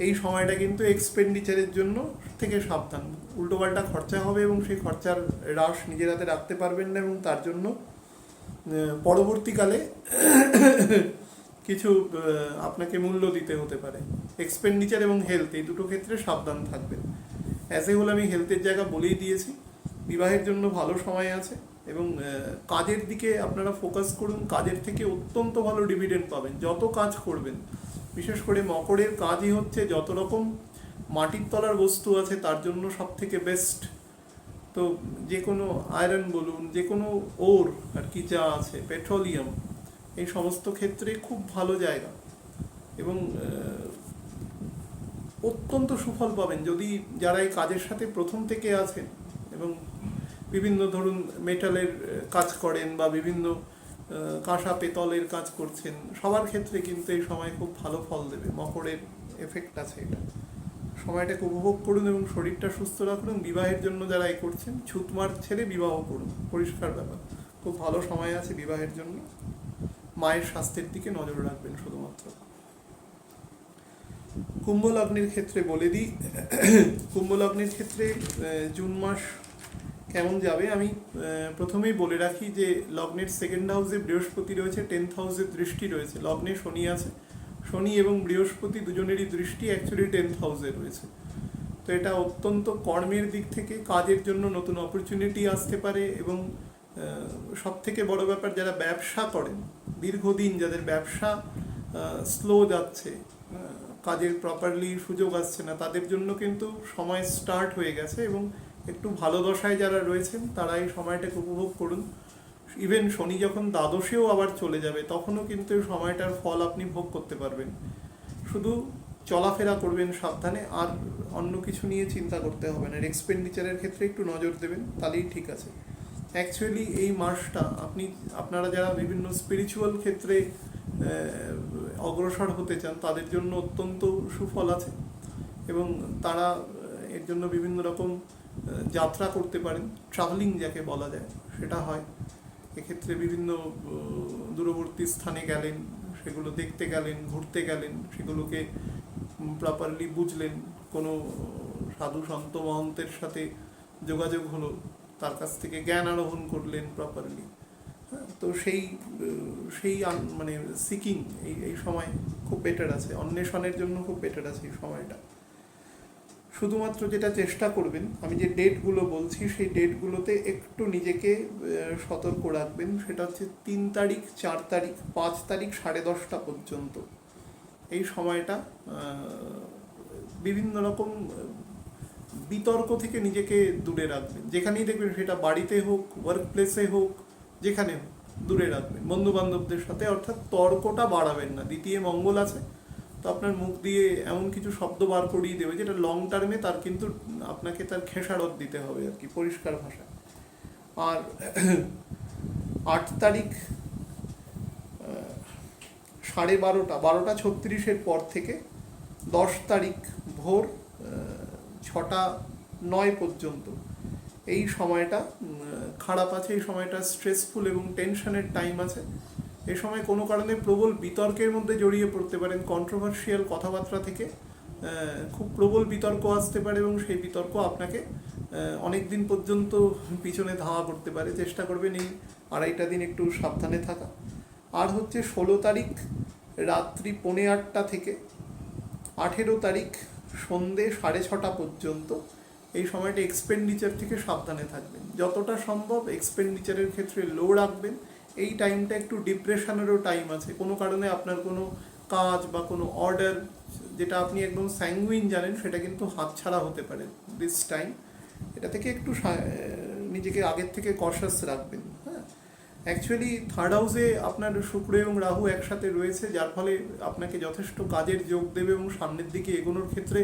এই সময়টা কিন্তু এক্সপেন্ডিচারের জন্য থেকে সাবধান, উল্টোপাল্টা খরচা হবে, এবং সেই খরচার হ্রাস নিজের হাতে রাখতে পারবেন না, এবং তার জন্য পরবর্তীকালে কিছু আপনাকে মূল্য দিতে হতে পারে। এক্সপেন্ডিচার এবং হেলথ, এই দুটো ক্ষেত্রে সাবধান থাকবেন। অ্যাজ এ হোল আমি হেলথের জায়গা বলেই দিয়েছি। বিবাহের জন্য ভালো সময় আছে, এবং কাজের দিকে আপনারা ফোকাস করুন, কাজের থেকে অত্যন্ত ভালো ডিভিডেন্ড পাবেন যত কাজ করবেন। বিশেষ করে মকরের কাজই হচ্ছে যত রকম মাটির তলার বস্তু আছে তার জন্য সব থেকে বেস্ট। তো যে কোনো আয়রন বলুন, যে কোনো ওর আর কি যা আছে, পেট্রোলিয়াম, এই সমস্ত ক্ষেত্রে খুব ভালো জায়গা, এবং অত্যন্ত সুফল পাবেন যদি যারা এই কাজের সাথে প্রথম থেকে আছেন, এবং বিভিন্ন ধরুন মেটালের কাজ করেন, বা বিভিন্ন কাঁসা পেতলের কাজ করছেন, সবার ক্ষেত্রে কিন্তু এই সময় খুব ভালো ফল দেবে। মকরের এফেক্ট আছে এটা, সময়টাকে উপভোগ করুন এবং শরীরটা সুস্থ রাখুন। বিবাহের জন্য যারা এই করছেন, ছুতমার ছেড়ে বিবাহ করুন, পরিষ্কার ব্যাপার, খুব ভালো সময় আছে বিবাহের জন্য। মায়ের স্বাস্থ্যের দিকে নজর রাখবেন শুধুমাত্র। কুম্ভ লগ্নের ক্ষেত্রে বলে দিই, কুম্ভ লগ্নের ক্ষেত্রে জুন মাস কেমন যাবে আমি প্রথমেই বলে রাখি যে লগ্নের সেকেন্ড হাউসে বৃহস্পতি রয়েছে, 10th হাউসের দৃষ্টি রয়েছে, লগ্নে শনি আছে, শনি এবং বৃহস্পতি দুজনেরই দৃষ্টি অ্যাকচুয়ালি 10th হাউসে রয়েছে। তো এটা অত্যন্ত কর্মের দিক থেকে কাজের জন্য নতুন অপরচুনিটি আসতে পারে, এবং সব থেকে বড় ব্যাপার যারা ব্যবসা করেন দীর্ঘদিন, যাদের ব্যবসা স্লো যাচ্ছে, কাজের প্রপারলি সুযোগ আসছে না, তাদের জন্য কিন্তু সময় স্টার্ট হয়ে গেছে, এবং একটু ভালো দশায় যারা রয়েছেন তারা এই সময়টাকে উপভোগ করুন। ইভেন শনি যখন দ্বাদশেও আবার চলে যাবে তখনও কিন্তু এই সময়টার ফল আপনি ভোগ করতে পারবেন। শুধু চলাফেরা করবেন সাবধানে, আর অন্য কিছু নিয়ে চিন্তা করতে হবে না। এক্সপেন্ডিচারের ক্ষেত্রে একটু নজর দেবেন, তাহলেই ঠিক আছে। অ্যাকচুয়ালি এই মাসটা আপনারা যারা বিভিন্ন স্পিরিচুয়াল ক্ষেত্রে অগ্রসর হতে চান তাদের জন্য অত্যন্ত সুফল আছে, এবং তারা এর জন্য বিভিন্ন রকম যাত্রা করতে পারেন, ট্রাভেলিং যাকে বলা যায় সেটা হয়। এক্ষেত্রে বিভিন্ন দূরবর্তী স্থানে গেলেন, সেগুলো দেখতে গেলেন, ঘুরতে গেলেন, সেগুলোকে প্রপারলি বুঝলেন, কোনো সাধু সন্ত মহন্তের সাথে যোগাযোগ হলো, তার কাছ থেকে জ্ঞান আরোহণ করলেন প্রপারলি। তো সেই মানে সিকিং এই সময় খুব বেটার আছে, অন্বেষণের জন্য খুব বেটার আছে এই সময়টা। শুধুমাত্র যেটা চেষ্টা করবেন, আমি যে ডেটগুলো বলছি সেই ডেটগুলোতে একটু নিজেকে সতর্ক রাখবেন। সেটা হচ্ছে 3 তারিখ, 4 তারিখ, 5 তারিখ 10:30 পর্যন্ত। এই সময়টা বিভিন্ন রকম বিতর্ক থেকে নিজেকে দূরে রাখবেন। যেখানেই দেখবেন, সেটা বাড়িতে হোক, ওয়ার্ক প্লেসে হোক, যেখানে হোক, দূরে রাখবেন। বন্ধু বান্ধবদের সাথে অর্থাৎ তর্কটা বাড়াবেন না। দ্বিতীয় মঙ্গল আছে, তো আপনার মুখ দিয়ে এমন কিছু শব্দ বার করিয়ে দেবে যেটা লং টার্মে তার কিন্তু আপনাকে তার খেসারত দিতে হবে আর কি, পরিষ্কার ভাষা। আর 8 তারিখ 12:30 পর থেকে 10 তারিখ ভোর 6:09 পর্যন্ত এই সময়টা খারাপ আছে। এই সময়টা স্ট্রেসফুল এবং টেনশনের টাইম আছে। এই সময় কোনো কারণে প্রবল বিতর্কের মধ্যে জড়িয়ে পড়তে পারেন, কন্ট্রোভার্সিয়াল কথাবার্তা থেকে খুব প্রবল বিতর্ক আসতে পারে, এবং সেই বিতর্ক আপনাকে অনেক দিন পর্যন্ত পিছনে ধাওয়া করতে পারে। চেষ্টা করবেন এই 2.5 দিন একটু সাবধানে থাকা। আর হচ্ছে 16 তারিখ রাত্রি 8:15 থেকে 18 তারিখ সন্ধে 6:30 পর্যন্ত এই সময়টা এক্সপেন্ডিচার থেকে সাবধানে থাকবেন। যতটা সম্ভব এক্সপেন্ডিচারের ক্ষেত্রে লো রাখবেন। এই টাইমটা একটু ডিপ্রেশনেরও টাইম আছে। কোনো কারণে আপনার কোনো কাজ বা কোনো অর্ডার যেটা আপনি একদম স্যাঙ্গুইন জানেন, সেটা কিন্তু হাতছাড়া হতে পারে দিস টাইম। এটা থেকে একটু নিজেকে আগের থেকে কশাস রাখবেন। হ্যাঁ, অ্যাকচুয়ালি 3rd হাউসে আপনার শুক্র এবং রাহু একসাথে রয়েছে, যার ফলে আপনাকে যথেষ্ট কাজের যোগ দেবে এবং সামনের দিকে এগোনোর ক্ষেত্রে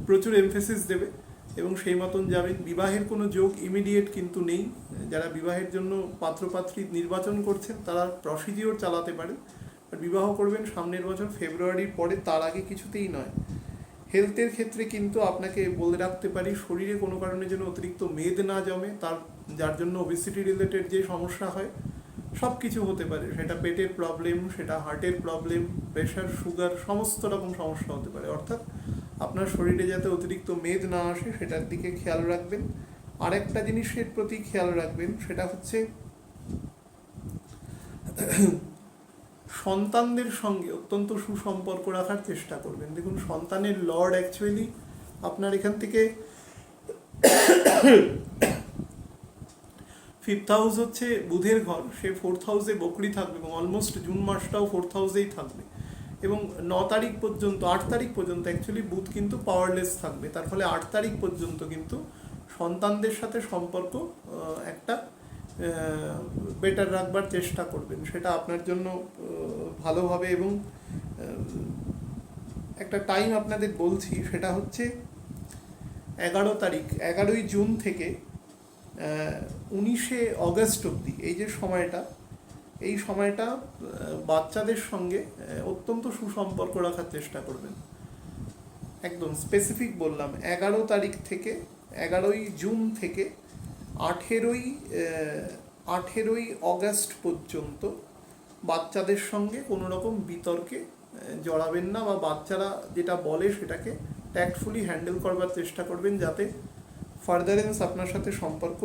প্রচুর এমফেসিস দেবে, এবং সেই মতন যাবেন। বিবাহের কোনো যোগ ইমিডিয়েট কিন্তু নেই। যারা বিবাহের জন্য পাত্রপাত্রী নির্বাচন করছেন তারা প্রসিডিওর চালাতে পারেন, আর বিবাহ করবেন সামনের বছর ফেব্রুয়ারির পরে, তার আগে কিছুতেই নয়। হেলথের ক্ষেত্রে কিন্তু আপনাকে বলে রাখতে পারি, শরীরে কোনো কারণে যেন অতিরিক্ত মেদ না জমে, যার জন্য ওবেসিটি রিলেটেড যে সমস্যা হয় সব কিছু হতে পারে। সেটা পেটের প্রবলেম, সেটা হার্টের প্রবলেম, প্রেশার, সুগার, সমস্ত রকম সমস্যা হতে পারে। অর্থাৎ আপনার শরীরে যাতে অতিরিক্ত মেদ না আসে সেটার দিকে খেয়াল রাখবেন। আরেকটা জিনিসের প্রতি খেয়াল রাখবেন, সেটা হচ্ছে সন্তানদের সঙ্গে অত্যন্ত সুসম্পর্ক রাখার চেষ্টা করবেন। দেখুন, সন্তানের লর্ড অ্যাকচুয়ালি আপনার এখান থেকে 5th হাউস হচ্ছে বুধের ঘর, সে 4th হাউসে বকরি থাকবে, এবং অলমোস্ট জুন মাসটাও 4th হাউসেই থাকবে। এবং 9 তারিখ পর্যন্ত, 8 তারিখ পর্যন্ত অ্যাকচুয়ালি বুধ কিন্তু পাওয়ারলেস থাকবে। তার ফলে 8 তারিখ পর্যন্ত কিন্তু সন্তানদের সাথে সম্পর্ক একটা বেটার রাখবার চেষ্টা করবেন। সেটা আপনার জন্য ভালো হবে। এবং একটা টাইম আপনাদের বলছি, সেটা হচ্ছে 11 তারিখ, 11ই জুন থেকে 19শে অগস্ট অবধি এই যে সময়টা, এই সময়টা বাচ্চাদের সঙ্গে অত্যন্ত সুসম্পর্ক রাখার চেষ্টা করবেন। একদম স্পেসিফিক বললাম, 11 তারিখ থেকে 11ই জুন থেকে 18ই 18 আগস্ট পর্যন্ত বাচ্চাদের সঙ্গে কোনো রকম বিতর্কে জড়াবেন না, বা বাচ্চারা যেটা বলে সেটাকে ট্যাক্টফুলি হ্যান্ডেল করবার চেষ্টা করবেন, যাতে ফার্দারেন্স আপনার সাথে সম্পর্ক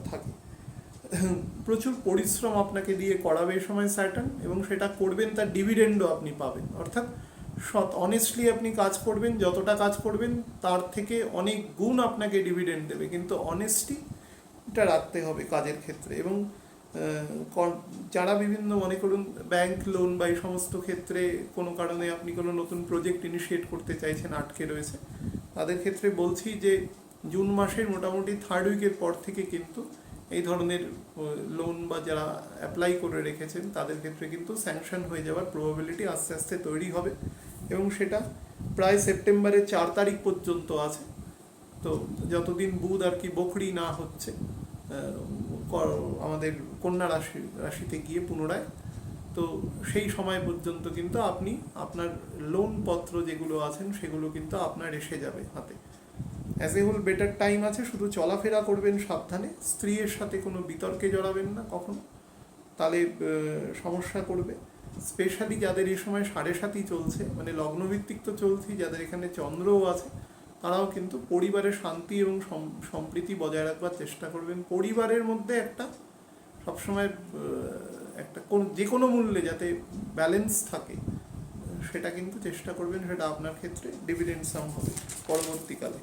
থাকে। প্রচুর পরিশ্রম আপনাকে দিয়ে করাবে এই সময় স্যাটার্ন, এবং সেটা করবেন তার ডিভিডেন্ডও আপনি পাবেন। অর্থাৎ অনেস্টলি আপনি কাজ করবেন, যতটা কাজ করবেন তার থেকে অনেক গুণ আপনাকে ডিভিডেন্ড দেবে, কিন্তু অনেস্টিটা রাখতে হবে কাজের ক্ষেত্রে। এবং যারা বিভিন্ন মনে করুন ব্যাংক লোন বা এই সমস্ত ক্ষেত্রে কোনো কারণে আপনি কোনো নতুন প্রজেক্ট ইনিশিয়েট করতে চাইছেন, আটকে রয়েছে, তাদের ক্ষেত্রে বলছি যে জুন মাসের মোটামুটি 3rd উইকের পর থেকে কিন্তু এই ধরনের লোন বা যারা অ্যাপ্লাই করে রেখেছেন তাদের ক্ষেত্রে কিন্তু স্যাংশন হয়ে যাওয়ার প্রবাবিলিটি আস্তে আস্তে তৈরি হবে, এবং সেটা প্রায় সেপ্টেম্বরের 4 তারিখ পর্যন্ত আছে। তো যতদিন বুধ আর কি বকরি না হচ্ছে আমাদের কন্যা রাশিতে গিয়ে পুনরায়, তো সেই সময় পর্যন্ত কিন্তু আপনি আপনার লোন পত্র যেগুলো আছেন সেগুলো কিন্তু আপনার এসে যাবে হাতে। As a whole better time আছে, শুধু চলাফেরা করবেন সাবধানে, স্ত্রীর সাথে কোনো বিতর্কে জড়াবেন না কখনো, তাহলে সমস্যা করবে। স্পেশালি যাদের এই সময় 7.5 চলছে, মানে লগ্নভিত্তিক তো চলছেই, যাদের এখানে চন্দ্রও আছে, তারাও কিন্তু পরিবারের শান্তি এবং সম্প্রীতি বজায় রাখবার চেষ্টা করবেন। পরিবারের মধ্যে একটা সবসময় একটা যে কোনো মূল্যে যাতে ব্যালেন্স থাকে সেটা কিন্তু চেষ্টা করবেন, সেটা আপনার ক্ষেত্রে ডিভিডেন্ড সাম হবে পরবর্তীকালে।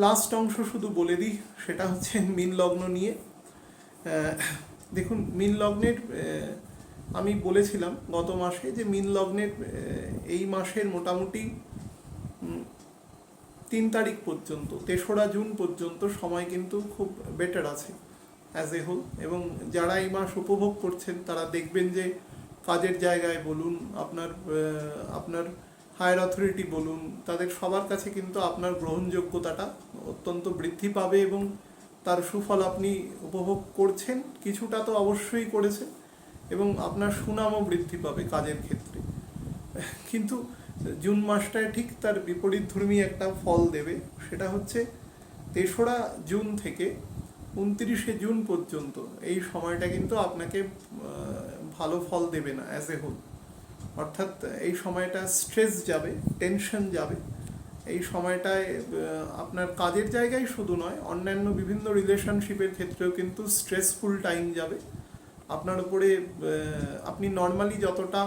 লাস্ট অংশ শুধু বলে দিই, সেটা হচ্ছে মীন লগ্ন নিয়ে। দেখুন, মীন লগ্নের আমি বলেছিলাম গত মাসে যে মীন লগ্নের এই মাসের মোটামুটি 3 তারিখ পর্যন্ত, 3রা জুন পর্যন্ত সময় কিন্তু খুব বেটার আছে অ্যাজ এ হোল। এবং যারা এই মাস উপভোগ করছেন তারা দেখবেন যে কাজের জায়গায় বলুন, আপনার হায়ার অথরিটি বলুন, তাদের সবার কাছে কিন্তু আপনার গ্রহণযোগ্যতাটা অত্যন্ত বৃদ্ধি পাবে, এবং তার সুফল আপনি উপভোগ করছেন, কিছুটা তো অবশ্যই করেছেন, এবং আপনার সুনামও বৃদ্ধি পাবে কাজের ক্ষেত্রে। কিন্তু জুন মাসটায় ঠিক তার বিপরীতধর্মী একটা ফল দেবে, সেটা হচ্ছে 3রা জুন থেকে 29শে জুন পর্যন্ত এই সময়টা কিন্তু আপনাকে ভালো ফল দেবে না অ্যাজ এ হোল। অর্থাৎ এই সময়টা স্ট্রেস যাবে, টেনশন যাবে। এই সময়টায় আপনার কাজের জায়গায় শুধু নয়, অন্যান্য বিভিন্ন রিলেশনশিপের ক্ষেত্রেও কিন্তু স্ট্রেসফুল টাইম যাবে আপনার উপরে। আপনি নর্মালি যতটা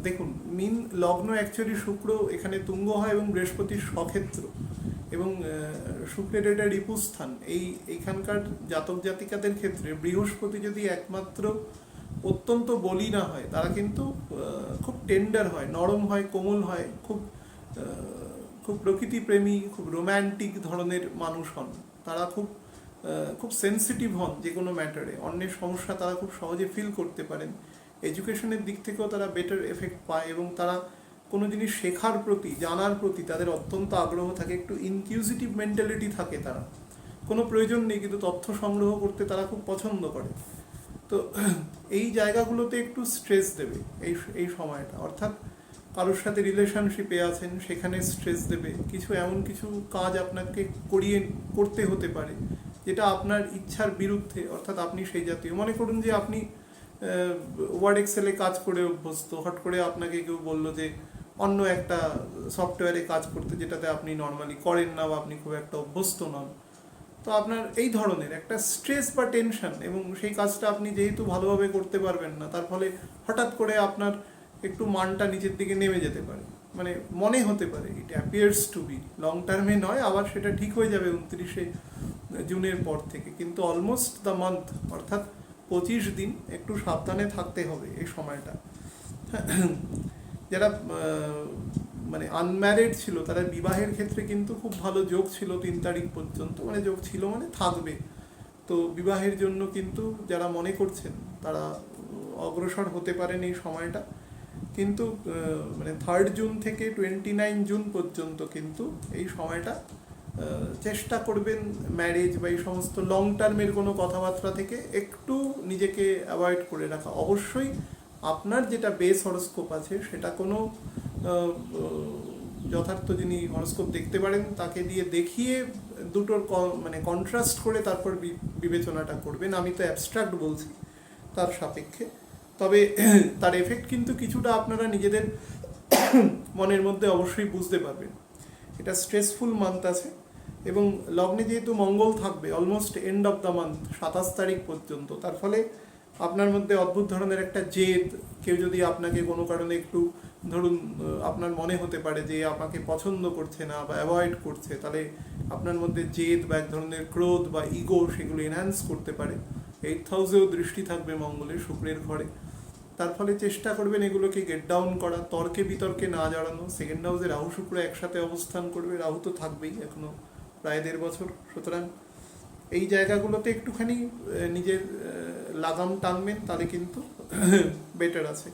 দেখুন, মীন লগ্ন অ্যাকচুয়ালি শুক্র এখানে তুঙ্গ হয় এবং বৃহস্পতির স্বক্ষেত্র, এবং শুক্রের এটা রিপুস্থান। এইখানকার জাতক জাতিকাদের ক্ষেত্রে বৃহস্পতি যদি একমাত্র অত্যন্ত বলি না হয়, তারা কিন্তু খুব টেন্ডার হয়, নরম হয়, কোমল হয়, খুব প্রকৃতিপ্রেমী, খুব রোম্যান্টিক ধরনের মানুষ হন। তারা খুব সেন্সিটিভ হন যে কোনো ম্যাটারে, অন্যের সমস্যা তারা খুব সহজে ফিল করতে পারেন। এডুকেশনের দিক থেকেও তারা বেটার এফেক্ট পায়, এবং তারা কোনো জিনিস শেখার প্রতি, জানার প্রতি তাদের অত্যন্ত আগ্রহ থাকে, একটু ইনকিউজিটিভ মেন্টালিটি থাকে। তারা কোনো প্রয়োজন নেই কিন্তু তথ্য সংগ্রহ করতে তারা খুব পছন্দ করে। তো এই জায়গাগুলোতে একটু স্ট্রেস দেবে এই সময়টা। অর্থাৎ কারোর সাথে রিলেশনশিপে আছেন, সেখানে স্ট্রেস দেবে। এমন কিছু কাজ আপনাকে করতে হতে পারে যেটা আপনার ইচ্ছার বিরুদ্ধে, অর্থাৎ আপনি সেই জাতীয়। মনে করুন যে আপনি ওয়ার্ড এক্সেলে কাজ করে অভ্যস্ত, হট করে আপনাকে কেউ বললো যে অন্য একটা সফটওয়্যারে কাজ করতে, যেটাতে আপনি নর্মালি করেন না বা আপনি খুব একটা অভ্যস্ত নন। তো আপনার এই ধরনের একটা স্ট্রেস বা টেনশন, এবং সেই কাজটা আপনি যেহেতু ভালোভাবে করতে পারবেন না, তার ফলে হঠাৎ করে আপনার একটু মানটা নিচের দিকে নেমে যেতে পারে, মানে মনে হতে পারে, it appears to be. Long টার্মে নয়, আবার সেটা ঠিক হয়ে যাবে 29শে জুনের পর থেকে, কিন্তু অলমোস্ট দ্য মান্থ, অর্থাৎ 25 দিন একটু সাবধানে থাকতে হবে এই সময়টা। যারা মানে আনম্যারিড ছিল, তারা বিবাহের ক্ষেত্রে কিন্তু খুব ভালো যোগ ছিল 3 তারিখ পর্যন্ত, মানে যোগ ছিল মানে থাকবে। তো বিবাহের জন্য কিন্তু যারা মনে করছেন তারা অগ্রসর হতে পারেন এই সময়টা। কিন্তু মানে 3rd জুন থেকে 29 জুন পর্যন্ত কিন্তু এই সময়টা চেষ্টা করবেন ম্যারেজ বা এই সমস্ত লং টার্মের কোনো কথাবার্তা থেকে একটু নিজেকে অ্যাভয়েড করে রাখা। অবশ্যই আপনার যেটা বেস হরোস্কোপ আছে সেটা কোনো যথার্থ যিনি হরোস্কোপ দেখতে পারেন তাকে দিয়ে দেখিয়ে দুটোর মানে কন্ট্রাস্ট করে তারপর বিবেচনাটা করবেন। আমি তো অ্যাবস্ট্রাক্ট বলছি তার সাপেক্ষে, তবে তার এফেক্ট কিন্তু কিছুটা আপনারা নিজেদের মনের মধ্যে অবশ্যই বুঝতে পারবেন। এটা স্ট্রেসফুল মান্থ আছে এবং লগ্নে যেহেতু মঙ্গল থাকবে almost end of the month 27 তারিখ পর্যন্ত, তার ফলে আপনার মধ্যে অদ্ভুত ধরনের একটা জেদ, কেউ যদি আপনাকে কোনো কারণে একটু ধরুন আপনার মনে হতে পারে যে আমাকে পছন্দ করছে না বা অ্যাভয়েড করছে, তাহলে আপনার মধ্যে জেদ বা এক ধরনের ক্রোধ বা ইগো সেগুলো এনহ্যান্স করতে পারে। 8th হাউসেও দৃষ্টি থাকবে মঙ্গলের, শুক্রের ঘরে, তার ফলে চেষ্টা করবেন এগুলোকে গেট ডাউন করা, তর্কে বিতর্কে না জড়ানো। 2nd হাউসে রাহু শুক্র একসাথে অবস্থান করবে, রাহু তো থাকবেই এখনো প্রায় 1.5 বছর, সুতরাং এই জায়গাগুলোতে একটুখানি নিজের লাগাম টানবেন, তাহলে কিন্তু বেটার আছে।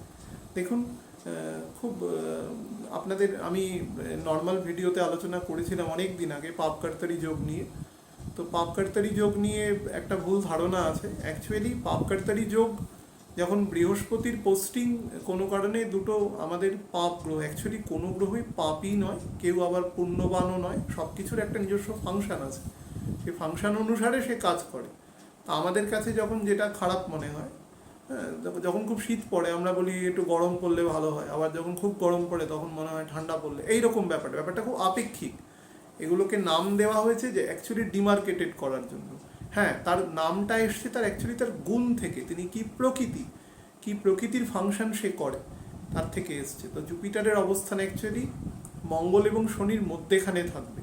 দেখুন খুব আপনাদের আমি নর্মাল ভিডিওতে আলোচনা করেছিলাম অনেক দিন আগে পাপকার্তারি যোগ নিয়ে। তো পাপকার্তারি যোগ নিয়ে একটা ভুল ধারণা আছে। অ্যাকচুয়ালি পাপকার্তারি যোগ যখন বৃহস্পতির পোস্টিং কোনো কারণে দুটো আমাদের পাপ গ্রহ, অ্যাকচুয়ালি কোনো গ্রহই পাপই নয়, কেউ আবার পুণ্যবানও নয়, সব কিছুর একটা নিজস্ব ফাংশন আছে, সেই ফাংশন অনুসারে সে কাজ করে। আমাদের কাছে যখন যেটা খারাপ মনে হয়, হ্যাঁ, যখন খুব শীত পড়ে আমরা বলি একটু গরম পড়লে ভালো হয়, আবার যখন খুব গরম পড়ে তখন মনে হয় ঠান্ডা পড়লে, এইরকম ব্যাপারটা খুব আপেক্ষিক। এগুলোকে নাম দেওয়া হয়েছে যে অ্যাকচুয়ালি ডিমার্কেটেড করার জন্য। হ্যাঁ, তার নামটা এসছে তার অ্যাকচুয়ালি তার গুণ থেকে, তিনি কি প্রকৃতির ফাংশন সে করে তার থেকে এসছে। তো জুপিটারের অবস্থান অ্যাকচুয়ালি মঙ্গল এবং শনির মধ্যেখানে থাকবে,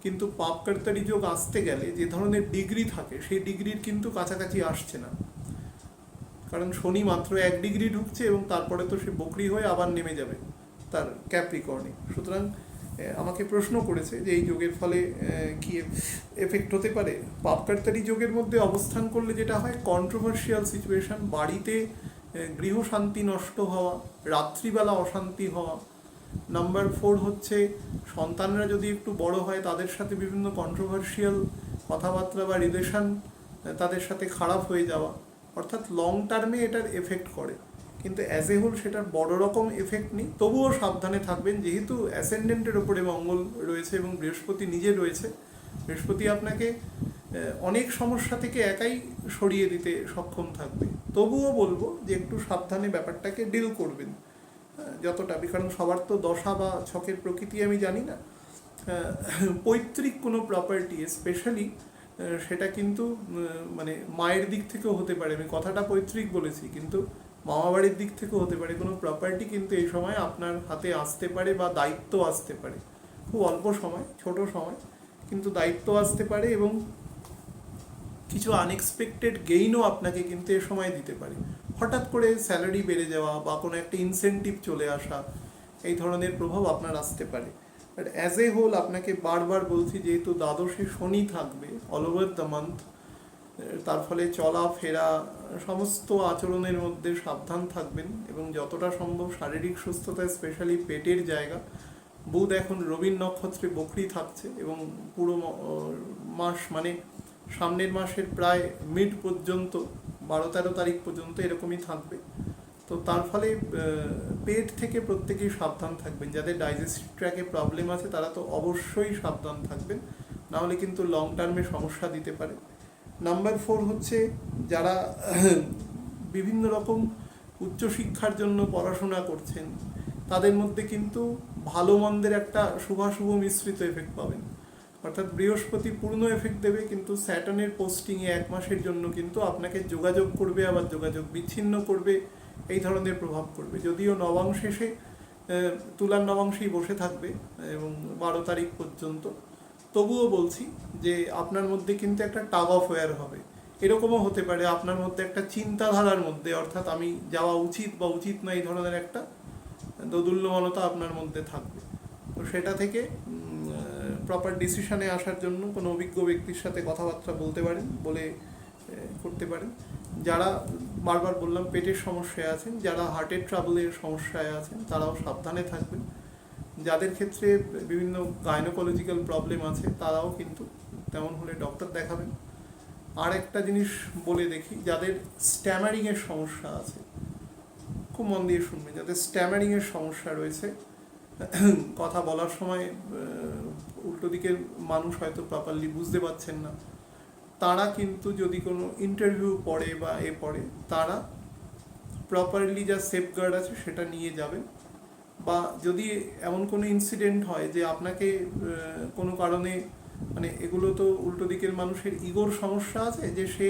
কিন্তু পাপকার্তারি যোগ আসতে গেলে যে ধরনের ডিগ্রি থাকে সেই ডিগ্রির কিন্তু কাছাকাছি আসছে না, কারণ শনি মাত্র 1 ডিগ্রি ঢুকছে এবং তারপরে তো সে বকরি হয়ে আবার নেমে যাবে তার ক্যাপ্রিকর্নে। সুতরাং আমাকে প্রশ্ন করেছে যে এই যোগের ফলে কি এফেক্ট হতে পারে। পাপকার্তারি যোগের মধ্যে অবস্থান করলে যেটা হয়, কন্ট্রোভার্সিয়াল সিচুয়েশন, বাড়িতে গৃহশান্তি নষ্ট হওয়া, রাত্রিবেলা অশান্তি হওয়া। নাম্বার 4 হচ্ছে সন্তানরা যদি একটু বড় হয় তাদের সাথে বিভিন্ন কন্ট্রোভার্সিয়াল কথাবার্তা বা রিলেশন তাদের সাথে খারাপ হয়ে যাওয়া, অর্থাৎ লং টার্মে এটার এফেক্ট করে, কিন্তু অ্যাজ এ হোল সেটার বড় রকম এফেক্ট নেই। তবুও সাবধানে থাকবেন, যেহেতু অ্যাসেন্ডেন্টের ওপরে মঙ্গল রয়েছে এবং বৃহস্পতি নিজে রয়েছে। বৃহস্পতি আপনাকে অনেক সমস্যা থেকে একাই সরিয়ে দিতে সক্ষম থাকবে। তবুও বলবো যে একটু সাবধানে ব্যাপারটাকে ডিল করবেন যতটা, কারণ সবার তো দশা বা ছকের প্রকৃতি আমি জানি না। পৈতৃক কোনো প্রপার্টি স্পেশালি সেটা কিন্তু মানে মায়ের দিক থেকেও হতে পারে, আমি কথাটা পৈতৃক বলেছি কিন্তু মামাবাড়ির দিক থেকেও হতে পারে, কোনো প্রপার্টি কিন্তু এই সময় আপনার হাতে আসতে পারে বা দায়িত্ব আসতে পারে। খুব অল্প সময়, ছোট সময়, কিন্তু দায়িত্ব আসতে পারে এবং কিছু আনএক্সপেক্টেড গেইনও আপনাকে কিন্তু এ সময় দিতে পারে। হঠাৎ করে স্যালারি বেড়ে যাওয়া বা কোনো একটা ইনসেন্টিভ চলে আসা, এই ধরনের প্রভাব আপনার আসতে পারে। বাট অ্যাজ এ হোল আপনাকে বারবার বলছি, যেহেতু দ্বাদশে শনি থাকবে অল ওভার দ্য মান্থ, তার ফলে চলাফেরা সমস্ত আচরণের মধ্যে সাবধান থাকবেন এবং যতটা সম্ভব শারীরিক সুস্থতা, স্পেশালি পেটের জায়গা। বুধ এখন রবির নক্ষত্রে বকরি থাকছে এবং পুরো মাস, মানে সামনের মাসের প্রায় মিড পর্যন্ত 12-13 তারিখ পর্যন্ত এরকমই থাকবে। তো তার ফলে পেট থেকে প্রত্যেকেই সাবধান থাকবেন। যাদের ডাইজেস্টিভ ট্র্যাকে প্রবলেম আছে তারা তো অবশ্যই সাবধান থাকবেন, নাহলে কিন্তু লং টার্মে সমস্যা দিতে পারে। নাম্বার 4 হচ্ছে যারা বিভিন্ন রকম উচ্চশিক্ষার জন্য পড়াশোনা করছেন, তাদের মধ্যে কিন্তু ভালো মন্দের একটা শুভাশুভ মিশ্রিত এফেক্ট পাবেন। অর্থাৎ বৃহস্পতি পূর্ণ এফেক্ট দেবে, কিন্তু স্যাটার্নের পোস্টিংয়ে 1 মাসের জন্য কিন্তু আপনাকে যোগাযোগ করবে, আবার যোগাযোগ বিচ্ছিন্ন করবে, এই ধরনের প্রভাব করবে। যদিও নবাংশ শেষে তুলার নবাংশেই বসে থাকবে এবং 12 তারিখ পর্যন্ত, তবুও বলছি যে আপনার মধ্যে কিন্তু একটা টাগ অফ ওয়ার হবে। এরকমও হতে পারে আপনার মধ্যে একটা চিন্তাধারার মধ্যে, অর্থাৎ আমি যাওয়া উচিত বা উচিত না, এই ধরনের একটা দোদুল্যমানতা আপনার মধ্যে থাকবে। তো সেটা থেকে প্রপার ডিসিশনে আসার জন্য কোনো অভিজ্ঞ ব্যক্তির সাথে কথাবার্তা বলতে পারেন, বলে করতে পারেন। যারা বারবার বললাম পেটের সমস্যায় আছেন, যারা হার্টের ট্রাবলের সমস্যায় আছেন, তারাও সাবধানে থাকবেন। যাদের ক্ষেত্রে বিভিন্ন গাইনোকোলজিক্যাল প্রবলেম আছে তারাও কিন্তু তেমন হলে ডক্টর দেখাবেন। আর একটা জিনিস বলে দেখি, যাদের স্ট্যামারিংয়ের সমস্যা আছে, খুব মন দিয়ে শুনবেন, যাদের স্ট্যামারিংয়ের সমস্যা রয়েছে কথা বলার সময় উল্টো দিকের মানুষ হয়তো প্রপারলি বুঝতে পারছেন না, তারা কিন্তু যদি কোনো ইন্টারভিউ পড়ে বা পড়ে, তারা প্রপারলি যা সেফগার্ড আছে সেটা নিয়ে যাবেন। বা যদি এমন কোনো ইনসিডেন্ট হয় যে আপনাকে কোনো কারণে, মানে এগুলো তো উল্টো দিকের মানুষের ইগোর সমস্যা আছে, যে সে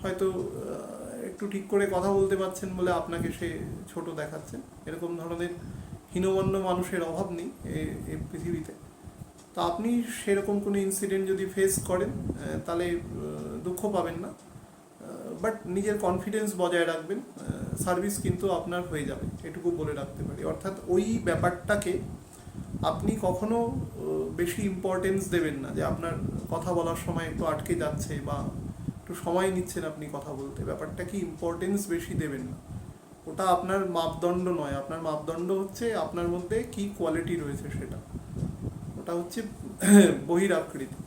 হয়তো একটু ঠিক করে কথা বলতে পারছেন বলে আপনাকে সে ছোট দেখাচ্ছেন, এরকম ধরনের হীনমন্য মানুষের অভাব নেই এই পৃথিবীতে। তো আপনি সেরকম কোনো ইনসিডেন্ট যদি ফেস করেন তাহলে দুঃখ পাবেন না, বাট নিজের কনফিডেন্স বজায় রাখবেন, সার্ভিস কিন্তু আপনার হয়ে যাবে, এটুকু বলে রাখতে পারি। অর্থাৎ ওই ব্যাপারটাকে আপনি কখনো বেশি ইম্পর্টেন্স দেবেন না, যে আপনার কথা বলার সময় একটু আটকে যাচ্ছে বা একটু সময় নিচ্ছেন আপনি কথা বলতে, ব্যাপারটা কি ইম্পর্টেন্স বেশি দেবেন না। ওটা আপনার মাপদণ্ড নয়, আপনার মাপদণ্ড হচ্ছে আপনার মধ্যে কি কোয়ালিটি রয়েছে সেটা, ওটা হচ্ছে বহিরাকৃতি।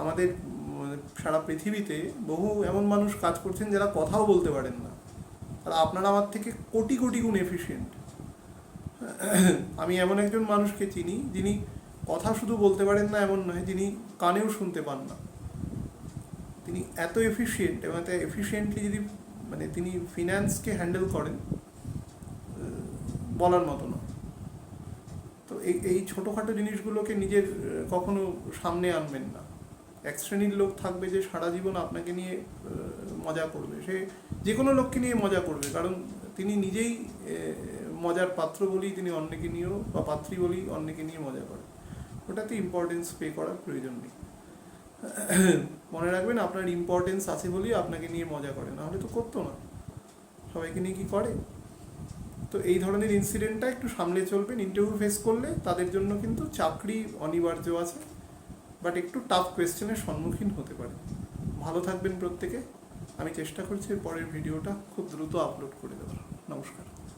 আমাদের সারা পৃথিবীতে বহু এমন মানুষ কাজ করছেন যারা কথাও বলতে পারেন না, তারা আপনার আমার থেকে কোটি কোটি গুণ এফিশিয়েন্ট। আমি এমন একজন মানুষকে চিনি যিনি কথা শুধু বলতে পারেন না এমন নয়, যিনি কানেও শুনতে পান না, তিনি এত এফিশিয়েন্ট এবং এত এফিশিয়েন্টলি যদি মানে তিনি ফিন্যান্সকে হ্যান্ডেল করেন, বলার মতো না। তো এই ছোটোখাটো জিনিসগুলোকে নিজের কখনো সামনে আনবেন না। এক শ্রেণীর লোক থাকবে যে সারা জীবন আপনাকে নিয়ে মজা করবে, সে যে কোনো লোককে নিয়ে মজা করবে, কারণ তিনি নিজেই মজার পাত্র বলেই তিনি অন্যকে নিয়েও, বা পাত্রী বলেই অন্যকে নিয়ে মজা করে, ওটাতে ইম্পর্টেন্স পে করার প্রয়োজন নেই। মনে রাখবেন, আপনার ইম্পর্টেন্স আছে বলেই আপনাকে নিয়ে মজা করে, না হলে তো করতো না, সবাইকে নিয়ে কি করে। তো এই ধরনের ইনসিডেন্টটা একটু সামলে চলবেন। ইন্টারভিউ ফেস করলে তাদের জন্য কিন্তু চাকরি অনিবার্য আছে, বাট একটু টাফ কোয়েশ্চেনের সম্মুখীন হতে পারে। ভালো থাকবেন প্রত্যেকে। আমি চেষ্টা করছি পরের ভিডিওটা খুব দ্রুত আপলোড করে দেওয়ার। নমস্কার।